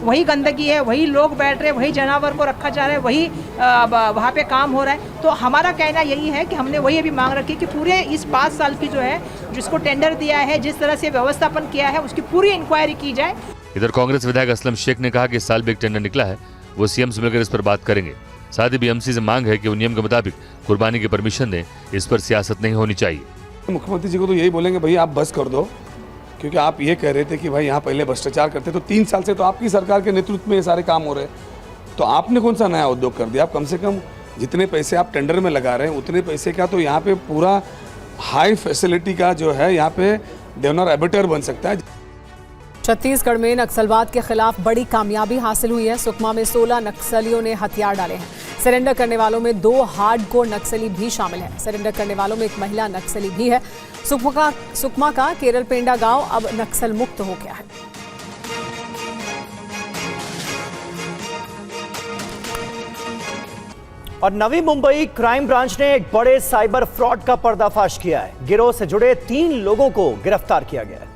वही गंदगी है, वही लोग बैठ रहे, वही जानवर को रखा जा रहा है, वही वहाँ पे काम हो रहा है। तो हमारा कहना यही है कि हमने वही अभी मांग रखी कि पूरे इस 5 साल की जो है जिसको टेंडर दिया है, जिस तरह से व्यवस्थापन किया है, उसकी पूरी इंक्वायरी की जाए। इधर कांग्रेस विधायक असलम शेख ने कहा कि इस साल भी एक टेंडर निकला है, वो सीएम से मिलकर इस पर बात करेंगे। साथ ही बीएमसी से मांग है कि वो नियम के मुताबिक कुर्बानी की परमिशन दें, इस पर सियासत नहीं होनी चाहिए। मुख्यमंत्री जी को तो यही बोलेंगे भाई आप बस कर दो, क्योंकि आप ये कह रहे थे कि भाई यहाँ पहले भ्रष्टाचार करते, तो 3 साल से तो आपकी सरकार के नेतृत्व में ये सारे काम हो रहे हैं। तो आपने कौन सा नया उद्योग कर दिया? आप कम से कम जितने पैसे आप टेंडर में लगा रहे हैं उतने पैसे का तो यहाँ पे पूरा हाई फैसिलिटी का जो है यहाँ पे देवनार एबेटर बन सकता है। छत्तीसगढ़ में नक्सलवाद के खिलाफ बड़ी कामयाबी हासिल हुई है। सुकमा में 16 नक्सलियों ने हथियार डाले हैं। सरेंडर करने वालों में 2 हार्डकोर नक्सली भी शामिल हैं। सरेंडर करने वालों में एक महिला नक्सली भी है। सुकमा का केरल पेंडा गांव अब नक्सल मुक्त हो गया है। और नवी मुंबई क्राइम ब्रांच ने एक बड़े साइबर फ्रॉड का पर्दाफाश किया है। गिरोह से जुड़े 3 लोगों को गिरफ्तार किया गया है।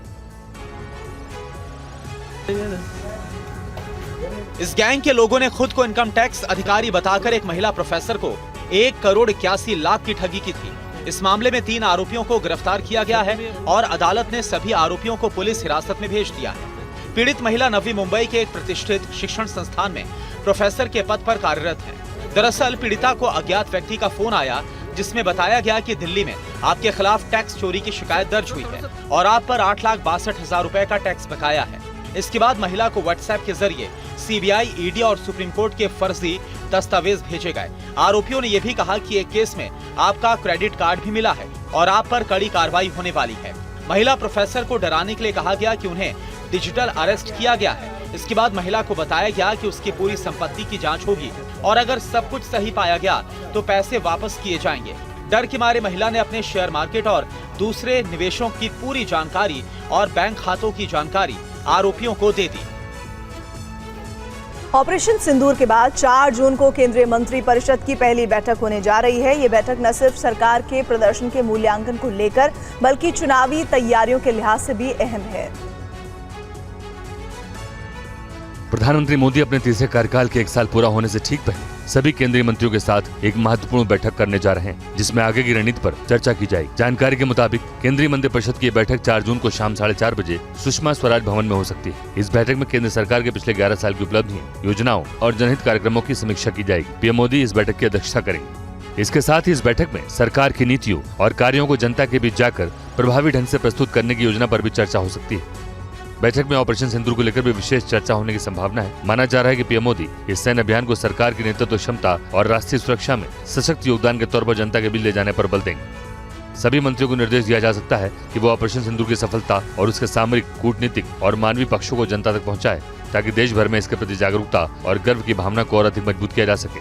इस गैंग के लोगों ने खुद को इनकम टैक्स अधिकारी बताकर एक महिला प्रोफेसर को 1 करोड़ 81 लाख की ठगी की थी। इस मामले में 3 आरोपियों को गिरफ्तार किया गया है और अदालत ने सभी आरोपियों को पुलिस हिरासत में भेज दिया है। पीड़ित महिला नवी मुंबई के एक प्रतिष्ठित शिक्षण संस्थान में प्रोफेसर के पद पर कार्यरत है। दरअसल पीड़िता को अज्ञात व्यक्ति का फोन आया, जिसमें बताया गया कि दिल्ली में आपके खिलाफ टैक्स चोरी की शिकायत दर्ज हुई है और आप पर 8,62,000 रुपए का टैक्स बकाया है। इसके बाद महिला को व्हाट्सएप के जरिए सीबीआई, ईडी और सुप्रीम कोर्ट के फर्जी दस्तावेज भेजे गए। आरोपियों ने यह भी कहा कि एक केस में आपका क्रेडिट कार्ड भी मिला है और आप पर कड़ी कार्रवाई होने वाली है। महिला प्रोफेसर को डराने के लिए कहा गया कि उन्हें डिजिटल अरेस्ट किया गया है। इसके बाद महिला को बताया गया कि उसकी पूरी संपत्ति की जांच होगी और अगर सब कुछ सही पाया गया तो पैसे वापस किए जाएंगे। डर के मारे महिला ने अपने शेयर मार्केट और दूसरे निवेशों की पूरी जानकारी और बैंक खातों की जानकारी आरोपियों को दे दी। ऑपरेशन सिंदूर के बाद 4 जून को केंद्रीय मंत्री परिषद की पहली बैठक होने जा रही है। ये बैठक न सिर्फ सरकार के प्रदर्शन के मूल्यांकन को लेकर बल्कि चुनावी तैयारियों के लिहाज से भी अहम है। प्रधानमंत्री मोदी अपने तीसरे कार्यकाल के 1 साल पूरा होने से ठीक पहले सभी केंद्रीय मंत्रियों के साथ एक महत्वपूर्ण बैठक करने जा रहे हैं, जिसमें आगे की रणनीति पर चर्चा की जाएगी। जानकारी के मुताबिक केंद्रीय मंत्रिपरिषद की बैठक 4 जून को शाम 4:30 बजे सुषमा स्वराज भवन में हो सकती है। इस बैठक में केंद्र सरकार के पिछले 11 साल की उपलब्धियों, योजनाओं और जनहित कार्यक्रमों की समीक्षा की जाएगी। पीएम मोदी इस बैठक की अध्यक्षता करेंगे। इसके साथ ही इस बैठक में सरकार की नीतियों और कार्यों को जनता के बीच जाकर प्रभावी ढंग से प्रस्तुत करने की योजना पर भी चर्चा हो सकती है। बैठक में ऑपरेशन सिंदूर को लेकर भी विशेष चर्चा होने की संभावना है। माना जा रहा है कि पीएम मोदी इस सैन्य अभियान को सरकार की नेतृत्व क्षमता और राष्ट्रीय सुरक्षा में सशक्त योगदान के तौर पर जनता के बीच ले जाने पर बल देंगे। सभी मंत्रियों को निर्देश दिया जा सकता है कि वो ऑपरेशन सिंदूर की सफलता और उसके सामरिक, कूटनीतिक और मानवीय पक्षों को जनता तक पहुंचाए, ताकि देश भर में इसके प्रति जागरूकता और गर्व की भावना को और अधिक मजबूत किया जा सके।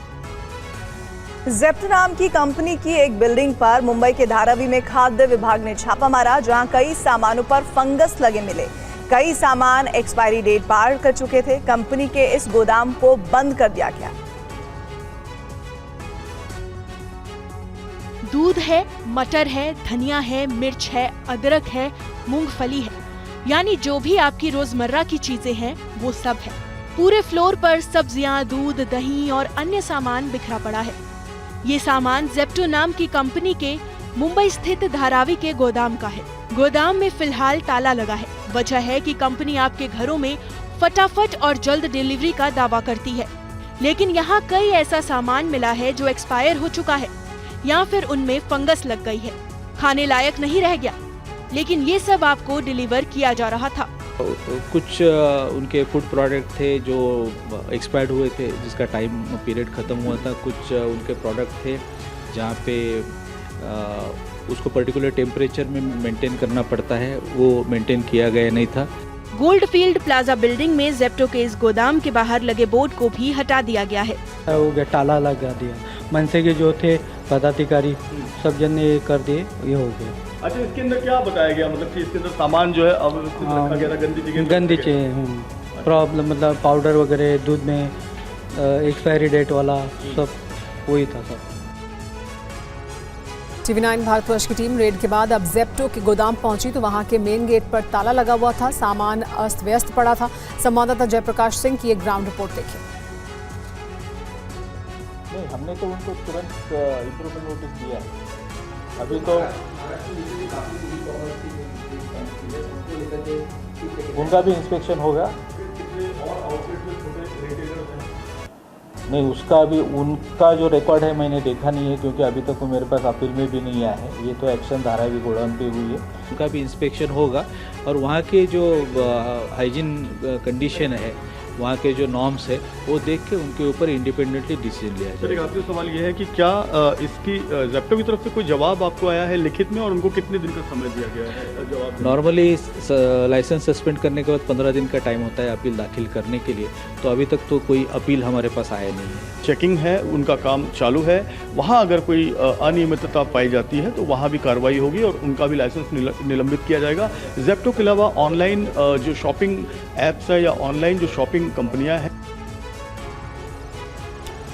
जेप्टो नाम की कंपनी की एक बिल्डिंग पर मुंबई के धारावी में खाद्य विभाग ने छापा मारा, जहां कई सामानों पर फंगस लगे मिले। कई सामान एक्सपायरी डेट पार कर चुके थे। कंपनी के इस गोदाम को बंद कर दिया गया। दूध है, मटर है, धनिया है, मिर्च है, अदरक है, मूंगफली है, यानी जो भी आपकी रोजमर्रा की चीजें हैं वो सब है। पूरे फ्लोर पर सब्जियां, दूध, दही और अन्य सामान बिखरा पड़ा है। ये सामान जेप्टो नाम की कंपनी के मुंबई स्थित धारावी के गोदाम का है। गोदाम में फिलहाल ताला लगा है। वजह है कि कंपनी आपके घरों में फटाफट और जल्द डिलीवरी का दावा करती है, लेकिन यहाँ कई ऐसा सामान मिला है जो एक्सपायर हो चुका है या फिर उनमें फंगस लग गई है, खाने लायक नहीं रह गया, लेकिन ये सब आपको डिलीवर किया जा रहा था। कुछ उनके फूड प्रोडक्ट थे जो एक्सपायर्ड हुए थे, जिसका टाइम पीरियड ख़त्म हुआ था। कुछ उनके प्रोडक्ट थे जहाँ पे उसको पर्टिकुलर टेम्परेचर में मेंटेन करना पड़ता है, वो मेंटेन किया गया नहीं था। गोल्ड फील्ड प्लाजा बिल्डिंग में जेप्टो के इस गोदाम के बाहर लगे बोर्ड को भी हटा दिया गया है। हो गया, ताला लगा दिया। मनसे के जो थे पदाधिकारी सब जन ने कर दिए, ये हो गया। अच्छा, इसके अंदर क्या बताया गया, मतलब कि इसके अंदर सामान जो है अब रखा गया था गंदी चीज़ें, प्रॉब्लम मतलब पाउडर वगैरह दूध में एक्सपायरी डेट वाला सब वही था सब। TV9 भारतवर्ष की टीम रेड के बाद अब जेप्टो के गोदाम पहुंची तो वहां के मेन गेट पर ताला लगा हुआ था, सामान अस्त व्यस्त पड़ा था। संवाददाता जयप्रकाश सिंह की एक ग्राउंड रिपोर्ट देखिए। नहीं, हमने तो उनको तुरंत इम्प्रूवमेंट नोटिस दिया है। अभी तो उनका भी इंस्पेक्शन होगा। नहीं, उसका अभी उनका जो रिकॉर्ड है मैंने देखा नहीं है, क्योंकि अभी तक वो मेरे पास अपील में भी नहीं आया है। ये तो एक्शन धारावी गोडाउन पे हुई है, उनका भी इंस्पेक्शन होगा और वहाँ के जो हाइजीन कंडीशन है, वहाँ के जो नॉर्म्स है, वो देख के उनके ऊपर इंडिपेंडेंटली डिसीजन लिया जाए। एक आखिरी सवाल ये है कि क्या इसकी जेप्टो की तरफ से कोई जवाब आपको आया है लिखित में, और उनको कितने दिन का समय दिया गया है जवाब? नॉर्मली लाइसेंस सस्पेंड करने के बाद 15 दिन का टाइम होता है अपील दाखिल करने के लिए, तो अभी तक तो कोई अपील हमारे पास आया नहीं है। चेकिंग है, उनका काम चालू है। वहाँ अगर कोई अनियमितता पाई जाती है तो वहाँ भी कार्रवाई होगी और उनका भी लाइसेंस निलंबित किया जाएगा। जेप्टो के अलावा ऑनलाइन जो शॉपिंग ऐप्स है या ऑनलाइन जो शॉपिंग कंपनियां हैं।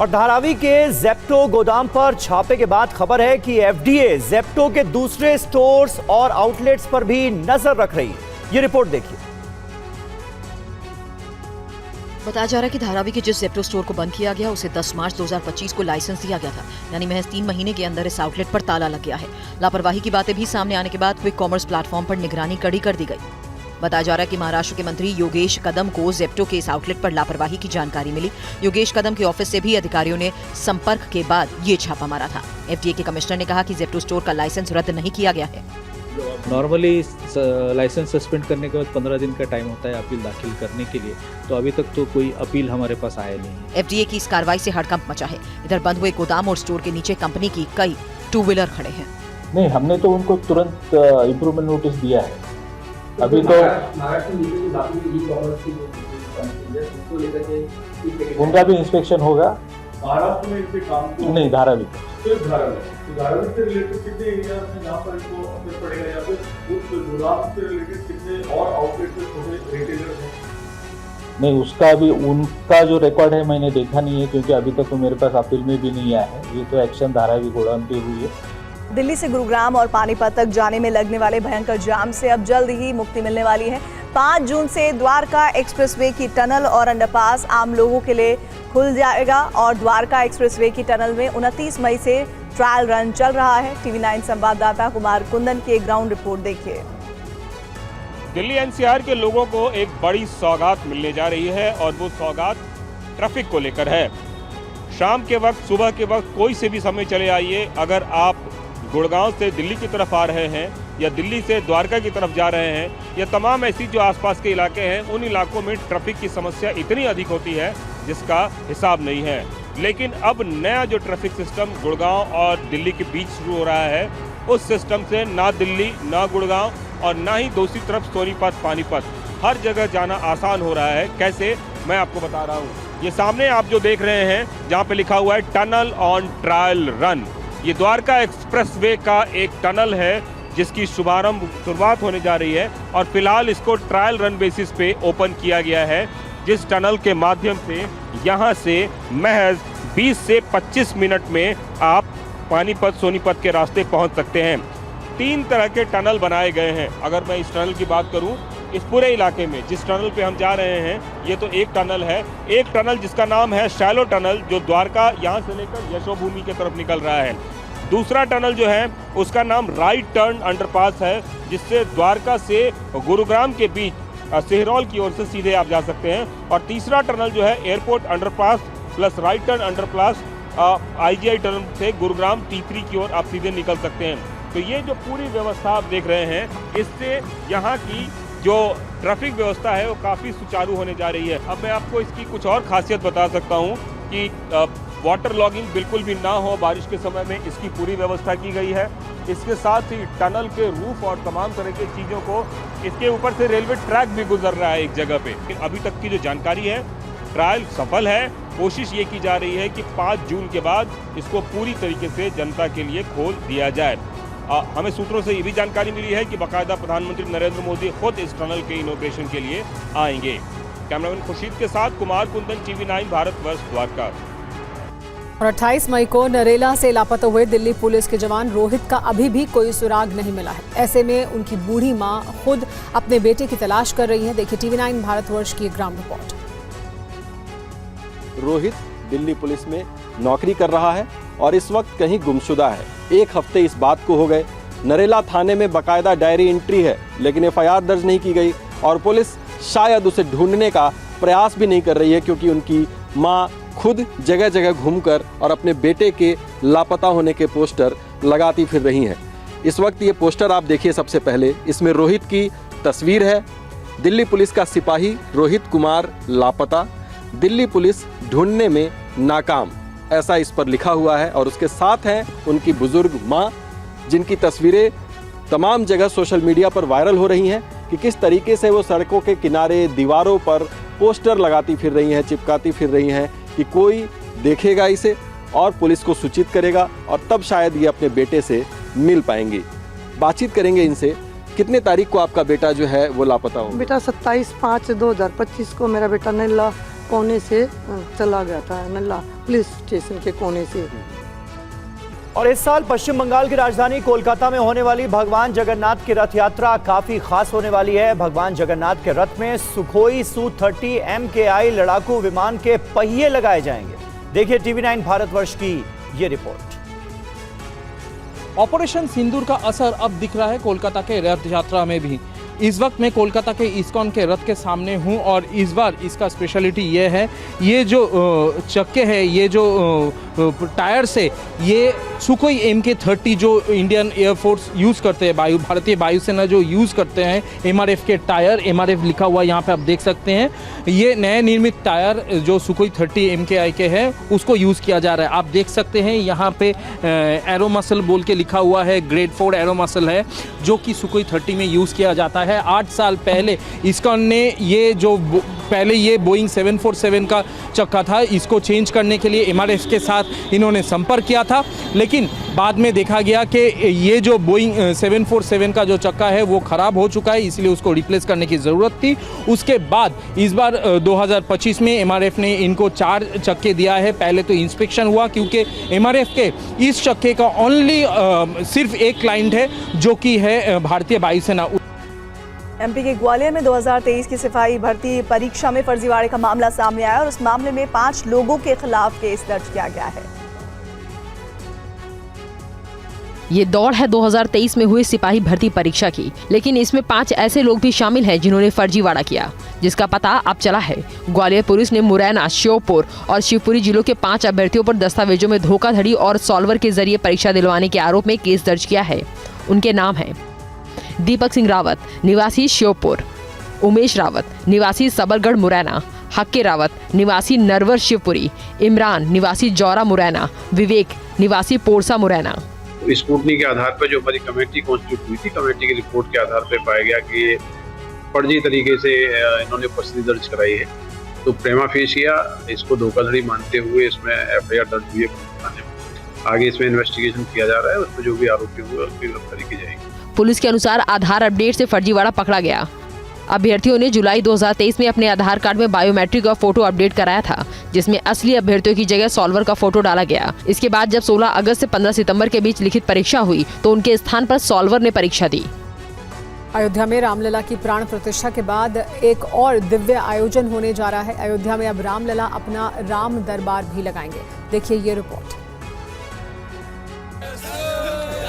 और धारावी के जेप्टो गोदाम पर छापे के बाद खबर है कि एफडीए जेप्टो के दूसरे स्टोर्स और आउटलेट्स पर भी नजर रख रही है। ये रिपोर्ट देखिए। बताया जा रहा है कि धारावी के जिस जेप्टो स्टोर को बंद किया गया उसे 10 मार्च 2025 को लाइसेंस दिया गया था, यानी महज 3 महीने के अंदर इस आउटलेट पर ताला लग गया है। लापरवाही की बातें भी सामने आने के बाद क्विक कॉमर्स प्लेटफॉर्म पर निगरानी कड़ी कर दी गई। बताया जा रहा है कि महाराष्ट्र के मंत्री योगेश कदम को जेप्टो के इस आउटलेट पर लापरवाही की जानकारी मिली। योगेश कदम के ऑफिस से भी अधिकारियों ने संपर्क के बाद ये छापा मारा था। एफडीए के कमिश्नर ने कहा कि जेप्टो स्टोर का लाइसेंस रद्द नहीं किया गया है। नॉर्मली लाइसेंस सस्पेंड करने के बाद 15 दिन का टाइम होता है अपील दाखिल करने के लिए, तो अभी तक तो कोई अपील हमारे पास आया नहीं है। एफडीए की इस कार्रवाई से हड़कंप मचा है। इधर बंद हुए गोदाम और स्टोर के नीचे कंपनी की कई 2 व्हीलर खड़े हैं। नहीं, हमने तो उनको तुरंत इम्प्रूवमेंट नोटिस दिया है। अभी तो उनका भी इंस्पेक्शन होगा। महाराष्ट्र में इनके काम नहीं, धारावी धारावी से रिलेटेड कितने एरिया में जहाँ पर इनको असर पड़ेगा, या फिर उस गोदाम से रिलेटेड कितने और आउटलेट पे छोटे रिटेलर हैं? नहीं, उसका भी उनका जो रिकॉर्ड है मैंने देखा नहीं है, क्योंकि अभी तक वो मेरे पास अपील में भी नहीं आया है। ये तो एक्शन धारावी गोडाउन पे हुई है। दिल्ली से गुरुग्राम और पानीपत तक जाने में लगने वाले भयंकर जाम से अब जल्द ही मुक्ति मिलने वाली है। 5 जून से द्वारका एक्सप्रेसवे की टनल और अंडरपास आम लोगों के लिए खुल जाएगा और द्वारका एक्सप्रेसवे की टनल में 29 मई से ट्रायल रन चल रहा है। TV9 संवाददाता कुमार कुंदन की एक ग्राउंड रिपोर्ट देखिए। दिल्ली एनसीआर के लोगों को एक बड़ी सौगात मिलने जा रही है और वो सौगात ट्रैफिक को लेकर है। शाम के वक्त, सुबह के वक्त, कोई से भी समय चले आइए, अगर आप गुड़गांव से दिल्ली की तरफ आ रहे हैं या दिल्ली से द्वारका की तरफ जा रहे हैं, या तमाम ऐसी जो आसपास के इलाके हैं, उन इलाकों में ट्रैफिक की समस्या इतनी अधिक होती है जिसका हिसाब नहीं है। लेकिन अब नया जो ट्रैफिक सिस्टम गुड़गांव और दिल्ली के बीच शुरू हो रहा है, उस सिस्टम से ना दिल्ली, ना गुड़गांव और ना ही दूसरी तरफ सोनीपत, पानीपत, हर जगह जाना आसान हो रहा है। कैसे, मैं आपको बता रहा हूँ। ये सामने आप जो देख रहे हैं, जहाँ पे लिखा हुआ है टनल ऑन ट्रायल रन, ये द्वारका एक्सप्रेसवे का एक टनल है जिसकी शुरुआत होने जा रही है और फिलहाल इसको ट्रायल रन बेसिस पे ओपन किया गया है, जिस टनल के माध्यम से यहाँ से महज 20 से 25 मिनट में आप पानीपत, सोनीपत के रास्ते पहुँच सकते हैं। 3 तरह के टनल बनाए गए हैं। अगर मैं इस टनल की बात करूं, इस पूरे इलाके में जिस टनल पे हम जा रहे हैं, ये तो एक टनल है। एक टनल जिसका नाम है शैलो टनल, जो द्वारका यहाँ से लेकर यशोभूमि की तरफ निकल रहा है। दूसरा टनल जो है उसका नाम राइट टर्न अंडरपास है, जिससे द्वारका से गुरुग्राम के बीच सिहरौल की ओर से सीधे आप जा सकते हैं। और तीसरा टनल जो है airport underpass plus right turn underpass IGI tunnel से गुरुग्राम T3 की ओर आप सीधे निकल सकते हैं। तो ये जो पूरी व्यवस्था आप देख रहे हैं, इससे यहाँ की जो ट्रैफिक व्यवस्था है वो काफ़ी सुचारू होने जा रही है। अब मैं आपको इसकी कुछ और खासियत बता सकता हूँ कि वाटर लॉगिंग बिल्कुल भी ना हो बारिश के समय में, इसकी पूरी व्यवस्था की गई है। इसके साथ ही टनल के रूफ और तमाम तरह की चीज़ों को, इसके ऊपर से रेलवे ट्रैक भी गुजर रहा है एक जगह पे। अभी तक की जो जानकारी है, ट्रायल सफल है। कोशिश ये की जा रही है कि 5 जून के बाद इसको पूरी तरीके से जनता के लिए खोल दिया जाए। हमें सूत्रों से ये भी जानकारी मिली है कि बाकायदा प्रधानमंत्री नरेंद्र मोदी खुद इस टनल के इनॉग्रेशन के लिए आएंगे। कैमरामैन खुर्शीद के साथ कुमार कुंदन, TV9 भारतवर्ष, द्वारका। और 28 मई को नरेला से लापता हुए दिल्ली पुलिस के जवान रोहित का अभी भी कोई सुराग नहीं मिला है। ऐसे में उनकी बूढ़ी मां खुद अपने बेटे की तलाश कर रही है। देखिए TV9 भारतवर्ष की ground report. Rohit Delhi police में नौकरी कर रहा है और इस वक्त कहीं गुमशुदा है। 1 हफ्ते इस बात को हो गए। नरेला थाने में बाकायदा डायरी एंट्री है, लेकिन FIR दर्ज नहीं की गई और पुलिस शायद उसे ढूंढने का प्रयास भी नहीं कर रही है, क्योंकि उनकी मां खुद जगह जगह घूमकर और अपने बेटे के लापता होने के पोस्टर लगाती फिर रही हैं। इस वक्त ये पोस्टर आप देखिए। सबसे पहले इसमें रोहित की तस्वीर है। दिल्ली पुलिस का सिपाही रोहित कुमार लापता, दिल्ली पुलिस ढूंढने में नाकाम, ऐसा इस पर लिखा हुआ है। और उसके साथ हैं उनकी बुजुर्ग मां, जिनकी तस्वीरें तमाम जगह सोशल मीडिया पर वायरल हो रही हैं कि किस तरीके से वो सड़कों के किनारे, दीवारों पर पोस्टर लगाती फिर रही हैं, चिपकाती फिर रही हैं कि कोई देखेगा इसे और पुलिस को सूचित करेगा और तब शायद ये अपने बेटे से मिल पाएंगी। बातचीत करेंगे इनसे। कितने तारीख को आपका बेटा जो है वो लापता हो? बेटा 27/5/2025 को मेरा बेटा नल्ला कोने से चला गया था, नल्ला पुलिस स्टेशन के कोने से। और इस साल पश्चिम बंगाल की राजधानी कोलकाता में होने वाली भगवान जगन्नाथ की रथ यात्रा काफी खास होने वाली है। भगवान जगन्नाथ के रथ में सुखोई Su-30 MKI लड़ाकू विमान के पहिए लगाए जाएंगे। देखिए TV9 भारतवर्ष की ये रिपोर्ट। ऑपरेशन सिंदूर का असर अब दिख रहा है कोलकाता के रथ यात्रा में भी। इस वक्त मैं कोलकाता के इस्कॉन के रथ के सामने हूं और इस बार इसका स्पेशलिटी ये है, ये जो चक्के हैं, ये जो टायर्स है, ये सुखोई MK-30 जो इंडियन एयरफोर्स यूज़ करते हैं, भारतीय वायुसेना जो यूज़ करते हैं, MRF के टायर, MRF लिखा हुआ यहाँ पे आप देख सकते हैं। ये नए निर्मित टायर जो सुखोई 30 MKI के हैं उसको यूज़ किया जा रहा है। आप देख सकते हैं यहाँ पे एरो मसल बोल के लिखा हुआ है, ग्रेड 4 एरो मसल है जो कि सुखोई 30 में यूज़ किया जाता है। 8 साल पहले इस्कॉन ने ये जो पहले ये बोइंग 747 का चक्का था, इसको चेंज करने के लिए MRF के साथ इन्होंने संपर्क किया था, लेकिन बाद में देखा गया कि ये जो बोइंग 747 का जो चक्का है वो ख़राब हो चुका है, इसलिए उसको रिप्लेस करने की ज़रूरत थी। उसके बाद इस बार 2025 में MRF ने इनको 4 चक्के दिया है। पहले तो इंस्पेक्शन हुआ क्योंकि MRF के इस चक्के का ओनली सिर्फ एक क्लाइंट है जो कि है भारतीय वायुसेना। MP के ग्वालियर में 2023 की सिपाही भर्ती परीक्षा में फर्जीवाड़े का मामला सामने आया और उस मामले में 5 लोगों के खिलाफ केस दर्ज किया गया है। ये दौड़ है 2023 में हुई सिपाही भर्ती परीक्षा की, लेकिन इसमें 5 ऐसे लोग भी शामिल हैं जिन्होंने फर्जीवाड़ा किया, जिसका पता अब चला है। ग्वालियर पुलिस ने मुरैना, श्योपुर और शिवपुरी जिलों के 5 अभ्यर्थियों पर दस्तावेजों में धोखाधड़ी और सॉल्वर के जरिए परीक्षा दिलवाने के आरोप में केस दर्ज किया है। उनके नाम हैं दीपक सिंह रावत निवासी श्योपुर, उमेश रावत निवासी सबलगढ़ मुरैना, हक्के रावत निवासी नरवर शिवपुरी, इमरान निवासी जौरा मुरैना, विवेक निवासी पोरसा मुरैना। स्क्रूटनी के आधार पर जो हमारी कमेटी कॉन्स्टिट्यूट हुई थी, कमेटी की रिपोर्ट के आधार पर पाया गया कि ये फर्जी तरीके से इन्होंने उपस्थिति दर्ज कराई है, तो प्रेमा फेशिया इसको धोखाधड़ी मानते हुए इसमें एफआईआर दर्ज हुई है। आगे इसमें इन्वेस्टिगेशन किया जा रहा है, उसमें जो भी आरोपी हुए उसकी गिरफ्तारी की जाएगी। पुलिस के अनुसार आधार अपडेट से फर्जीवाड़ा पकड़ा गया। अभ्यर्थियों ने जुलाई 2023 में अपने आधार कार्ड में बायोमेट्रिक और फोटो अपडेट कराया था, जिसमें असली अभ्यर्थियों की जगह सॉल्वर का फोटो डाला गया। इसके बाद जब 16 अगस्त से 15 सितंबर के बीच लिखित परीक्षा हुई तो उनके स्थान पर सॉल्वर ने परीक्षा दी। अयोध्या में रामलला की प्राण प्रतिष्ठा के बाद एक और दिव्य आयोजन होने जा रहा है। अयोध्या में अब रामलला अपना राम दरबार भी लगाएंगे। देखिए ये रिपोर्ट।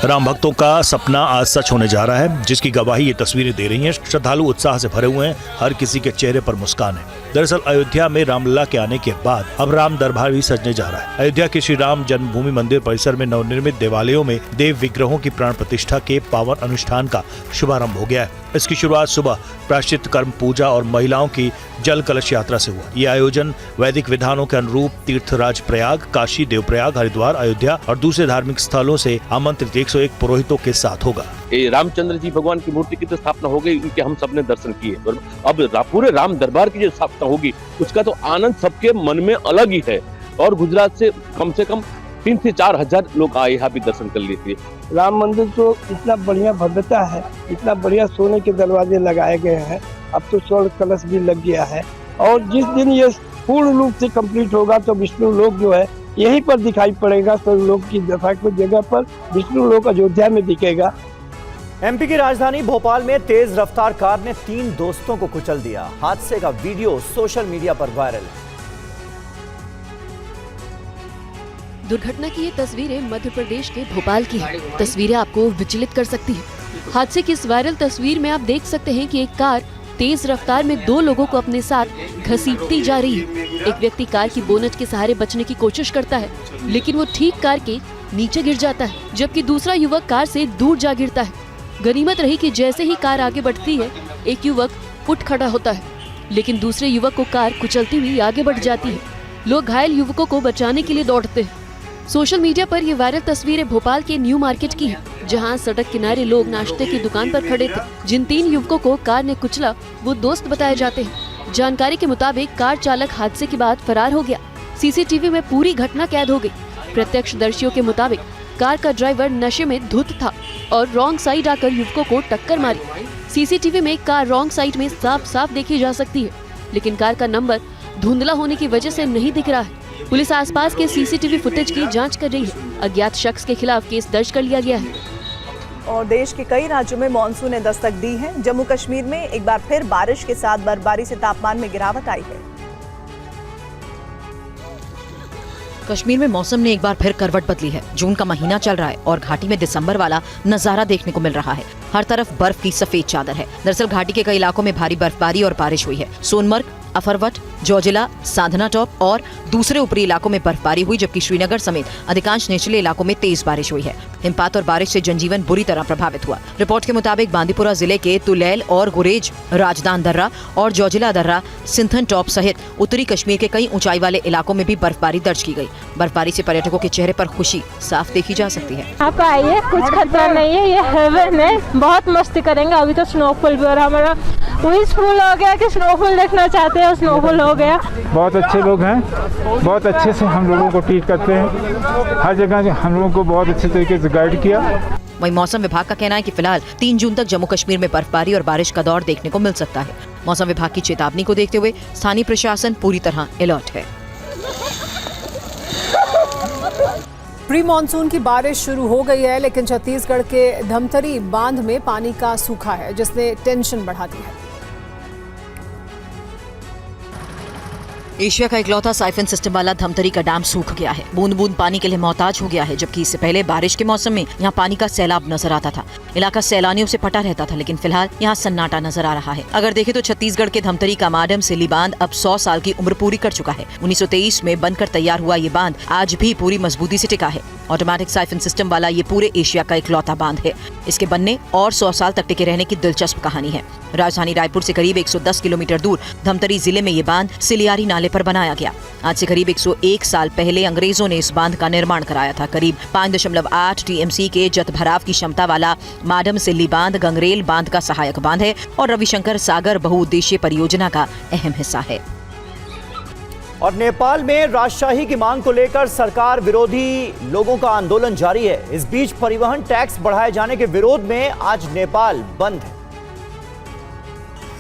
राम भक्तों का सपना आज सच होने जा रहा है, जिसकी गवाही ये तस्वीरें दे रही हैं। श्रद्धालु उत्साह से भरे हुए हैं, हर किसी के चेहरे पर मुस्कान है। दरअसल अयोध्या में रामलला के आने के बाद अब राम दरबार भी सजने जा रहा है। अयोध्या के श्री राम जन्मभूमि मंदिर परिसर में नवनिर्मित देवालयों में देव विग्रहों की प्राण प्रतिष्ठा के पावन अनुष्ठान का शुभारंभ हो गया है। इसकी शुरुआत सुबह प्रायश्चित कर्म पूजा और महिलाओं की जल कलश यात्रा से हुआ। ये आयोजन वैदिक विधानों के अनुरूप तीर्थराज प्रयाग, काशी, देवप्रयाग, हरिद्वार, अयोध्या और दूसरे धार्मिक स्थलों से आमंत्रित 101 पुरोहितों के साथ होगा। रामचंद्र जी भगवान की मूर्ति की तो स्थापना हो गई, उनके हम सबने दर्शन किए। अब पूरे राम दरबार की जो स्थापना होगी उसका तो आनंद सबके मन में अलग ही है। और गुजरात से कम 3 से 4 हजार लोग आए यहाँ भी दर्शन कर लिए। राम मंदिर तो इतना बढ़िया भव्यता है, इतना बढ़िया सोने के दरवाजे लगाए गए हैं, अब तो स्वर्ण कलश भी लग गया है। और जिस दिन ये पूर्ण रूप से कंप्लीट होगा तो विष्णु लोक जो है यहीं पर दिखाई पड़ेगा। स्वर्ण लोक की जगह पर विष्णु लोक अयोध्या में दिखेगा। एमपी की राजधानी भोपाल में तेज रफ्तार कार ने 3 दोस्तों को कुचल दिया। हादसे का वीडियो सोशल मीडिया पर वायरल है। दुर्घटना की ये तस्वीरें मध्य प्रदेश के भोपाल की है। तस्वीरें आपको विचलित कर सकती है। हादसे की इस वायरल तस्वीर में आप देख सकते हैं कि एक कार तेज रफ्तार में 2 लोगों को अपने साथ घसीटती जा रही है। एक व्यक्ति कार की बोनट के सहारे बचने की कोशिश करता है, लेकिन वो ठीक कार के नीचे गिर जाता है, जबकि दूसरा युवक कार से दूर जा गिरता है। गनीमत रही कि जैसे ही कार आगे बढ़ती है, एक युवक उठ खड़ा होता है, लेकिन दूसरे युवक को कार कुचलती हुई आगे बढ़ जाती है। लोग घायल युवकों को बचाने के लिए दौड़ते हैं। सोशल मीडिया पर ये वायरल तस्वीरें भोपाल के न्यू मार्केट की है, जहां सड़क किनारे लोग नाश्ते की दुकान पर खड़े थे। जिन 3 युवकों को कार ने कुचला वो दोस्त बताए जाते हैं। जानकारी के मुताबिक कार चालक हादसे के बाद फरार हो गया। सीसीटीवी में पूरी घटना कैद हो गई। प्रत्यक्षदर्शियों के मुताबिक कार का ड्राइवर नशे में धुत था और रॉन्ग साइड आकर युवकों को टक्कर मारी। सीसीटीवी में कार रॉन्ग साइड में साफ साफ देखी जा सकती है, लेकिन कार का नंबर धुंधला होने की वजह से नहीं दिख रहा है। पुलिस आसपास के सीसीटीवी फुटेज की जांच कर रही है। अज्ञात शख्स के खिलाफ केस दर्ज कर लिया गया है। और देश के कई राज्यों में मानसून ने दस्तक दी है। जम्मू कश्मीर में एक बार फिर बारिश के साथ बर्फबारी से तापमान में गिरावट आई है। कश्मीर में मौसम ने एक बार फिर करवट बदली है। जून का महीना चल रहा है और घाटी में दिसंबर वाला नजारा देखने को मिल रहा है। हर तरफ बर्फ की सफेद चादर है। दरअसल घाटी के कई इलाकों में भारी बर्फबारी और बारिश हुई है। सोनमर्ग, अफरवट, जोजिला, साधना टॉप और दूसरे ऊपरी इलाकों में बर्फबारी हुई, जबकि श्रीनगर समेत अधिकांश निचले इलाकों में तेज बारिश हुई है। हिमपात और बारिश से जनजीवन बुरी तरह प्रभावित हुआ। रिपोर्ट के मुताबिक बांदीपुरा जिले के तुलैल और गुरेज, राजदान दर्रा और जोजिला दर्रा, सिंथन टॉप सहित उत्तरी कश्मीर के कई ऊंचाई वाले इलाकों में भी बर्फबारी दर्ज की गई। बर्फबारी से पर्यटकों के चेहरे पर खुशी साफ देखी जा सकती है। आप आइए, कुछ खतरा नहीं है, ये हेवन है, बहुत मस्ती करेंगे। अभी तो स्नोफॉल भी हो रहा, हमारा विश फुल हो गया कि स्नोफॉल देखना चाहते हैं, स्नोफॉल हो गया। बहुत अच्छे लोग हैं, बहुत अच्छे से हम लोगों को ट्रीट करते हैं। हर जगह हम लोगों को बहुत अच्छे तरीके से गाइड किया। वहीं मौसम विभाग का कहना है कि फिलहाल 3 जून तक जम्मू कश्मीर में बर्फबारी और बारिश का दौर देखने को मिल सकता है। मौसम विभाग की चेतावनी को देखते हुए स्थानीय प्रशासन पूरी तरह अलर्ट है। प्री मानसून की बारिश शुरू हो गई है, लेकिन छत्तीसगढ़ के धमतरी बांध में पानी का सूखा है, जिसने टेंशन बढ़ा दी है। एशिया का इकलौता साइफन सिस्टम वाला धमतरी का डैम सूख गया है। बूंद बूंद पानी के लिए मोहताज हो गया है, जबकि इससे पहले बारिश के मौसम में यहाँ पानी का सैलाब नजर आता था। इलाका सैलानियों से पटा रहता था, लेकिन फिलहाल यहाँ सन्नाटा नजर आ रहा है। अगर देखें तो छत्तीसगढ़ के धमतरी का माडम सिल्ली बांध अब 100 साल की उम्र पूरी कर चुका है। 1923 में बनकर तैयार हुआ ये बांध आज भी पूरी मजबूती से टिका है ऑटोमेटिक साइफन सिस्टम वाला ये पूरे एशिया का इकलौता बांध है। इसके बनने और 100 साल तक टिके रहने की दिलचस्प कहानी है। राजधानी रायपुर से करीब 110 किलोमीटर दूर धमतरी जिले में ये बांध सिलियारी नाले पर बनाया गया। आज से करीब 101 साल पहले अंग्रेजों ने इस बांध का निर्माण कराया था। करीब 5.8 टीएमसी के जत भराव की क्षमता वाला माडम सिल्ली बांध गंगरेल बांध का सहायक बांध है और रविशंकर सागर बहुउद्देशीय परियोजना का अहम हिस्सा है। और नेपाल में राजशाही की मांग को लेकर सरकार विरोधी लोगों का आंदोलन जारी है। इस बीच परिवहन टैक्स बढ़ाए जाने के विरोध में आज नेपाल बंद है।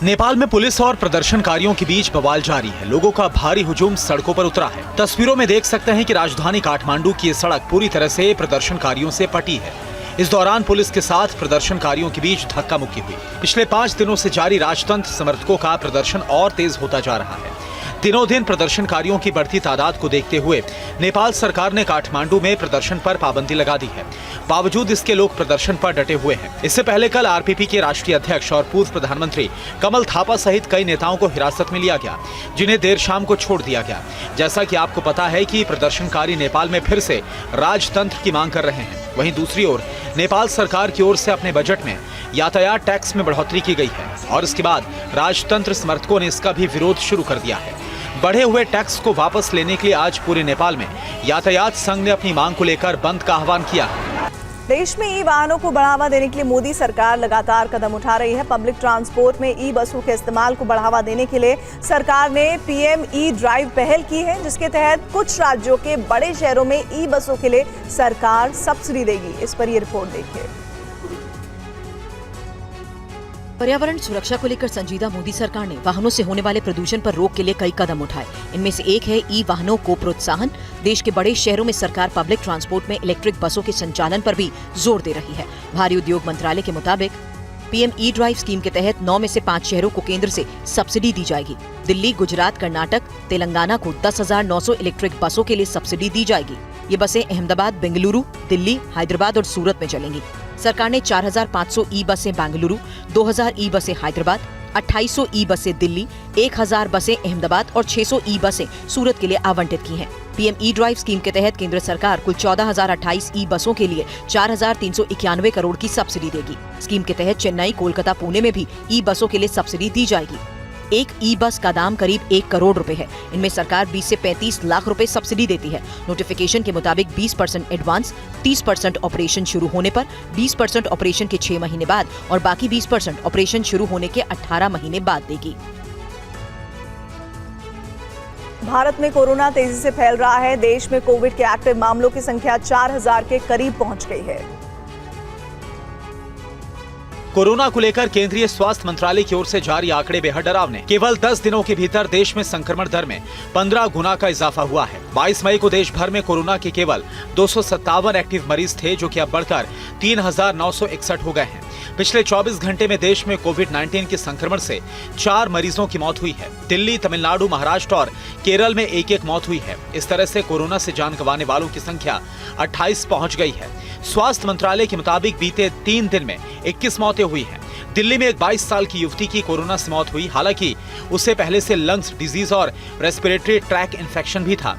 नेपाल में पुलिस और प्रदर्शनकारियों के बीच बवाल जारी है। लोगों का भारी हुजूम सड़कों पर उतरा है। तस्वीरों में देख सकते हैं कि राजधानी काठमांडू की ये सड़क पूरी तरह से प्रदर्शनकारियों से पटी है। इस दौरान पुलिस के साथ प्रदर्शनकारियों के बीच धक्का मुक्की हुई। पिछले 5 दिनों से जारी राजतंत्र समर्थकों का प्रदर्शन और तेज होता जा रहा है। दिनों दिन प्रदर्शनकारियों की बढ़ती तादाद को देखते हुए नेपाल सरकार ने काठमांडू में प्रदर्शन पर पाबंदी लगा दी है। बावजूद इसके लोग प्रदर्शन पर डटे हुए हैं। इससे पहले कल आरपीपी के राष्ट्रीय अध्यक्ष और पूर्व प्रधानमंत्री कमल थापा सहित कई नेताओं को हिरासत में लिया गया, जिन्हें देर शाम को छोड़ दिया गया। जैसा कि आपको पता है कि प्रदर्शनकारी नेपाल में फिर से राजतंत्र की मांग कर रहे हैं। वहीं दूसरी ओर नेपाल सरकार की ओर से अपने बजट में यातायात टैक्स में बढ़ोतरी की गई है और इसके बाद राजतंत्र समर्थकों ने इसका भी विरोध शुरू कर दिया है। बढ़े हुए टैक्स को वापस लेने के लिए आज पूरे नेपाल में यातायात संघ ने अपनी मांग को लेकर बंद का आह्वान किया है। देश में ई वाहनों को बढ़ावा देने के लिए मोदी सरकार लगातार कदम उठा रही है। पब्लिक ट्रांसपोर्ट में ई बसों के इस्तेमाल को बढ़ावा देने के लिए सरकार ने पीएम ई ड्राइव पहल की है, जिसके तहत कुछ राज्यों के बड़े शहरों में ई बसों के लिए सरकार सब्सिडी देगी। इस पर ये रिपोर्ट देखिए। पर्यावरण सुरक्षा को लेकर संजीदा मोदी सरकार ने वाहनों से होने वाले प्रदूषण पर रोक के लिए कई कदम उठाए। इनमें से एक है ई वाहनों को प्रोत्साहन। देश के बड़े शहरों में सरकार पब्लिक ट्रांसपोर्ट में इलेक्ट्रिक बसों के संचालन पर भी जोर दे रही है। भारी उद्योग मंत्रालय के मुताबिक पीएम ई ड्राइव स्कीम के तहत 9 में से 5 शहरों को केंद्र से सब्सिडी दी जाएगी। दिल्ली, गुजरात, कर्नाटक, तेलंगाना को 10,900 इलेक्ट्रिक बसों के लिए सब्सिडी दी जाएगी। ये बसें अहमदाबाद, बेंगलुरु, दिल्ली, हैदराबाद और सूरत में चलेंगी। सरकार ने 4,500 ई बसें बेंगलुरु, 2,000 ई बसें हैदराबाद, 2,800 ई बसें दिल्ली, 1,000 बसें अहमदाबाद और 600 ई बसें सूरत के लिए आवंटित की हैं। पीएम ई ड्राइव स्कीम के तहत केंद्र सरकार कुल 14,028 ई बसों के लिए 4,391 करोड़ की सब्सिडी देगी। स्कीम के तहत चेन्नई, कोलकाता, पुणे में भी ई बसों के लिए सब्सिडी दी जाएगी। एक ई बस का दाम करीब 1 करोड़ रुपए है। इनमें सरकार 20 से 35 लाख रुपए सब्सिडी देती है। नोटिफिकेशन के मुताबिक 20% एडवांस, 30% ऑपरेशन शुरू होने पर, 20% ऑपरेशन के 6 महीने बाद और बाकी 20% ऑपरेशन शुरू होने के 18 महीने बाद देगी। भारत में कोरोना तेजी से फैल रहा है। देश में कोविड के एक्टिव मामलों की संख्या 4,000 के करीब पहुंच गई है। कोरोना को लेकर केंद्रीय स्वास्थ्य मंत्रालय की ओर से जारी आंकड़े बेहद डरावने। केवल 10 दिनों के भीतर देश में संक्रमण दर में 15 गुना का इजाफा हुआ है। 22 मई को देश भर में कोरोना के केवल 257 एक्टिव मरीज थे, जो कि अब बढ़कर 3,961 हो गए हैं। पिछले 24 घंटे में देश में कोविड-19 के संक्रमण से 4 मरीजों की मौत हुई है। दिल्ली, तमिलनाडु, महाराष्ट्र और केरल में एक मौत हुई है। इस तरह से कोरोना से जान गंवाने वालों की संख्या 28 पहुंच गई है। स्वास्थ्य मंत्रालय के मुताबिक बीते 3 दिन में 21 मौतें हुई हैं। दिल्ली में एक 22 साल की युवती की कोरोना से मौत हुई। हालांकि उससे पहले से लंग्स डिजीज और रेस्पिरेटरी ट्रैक इन्फेक्शन भी था।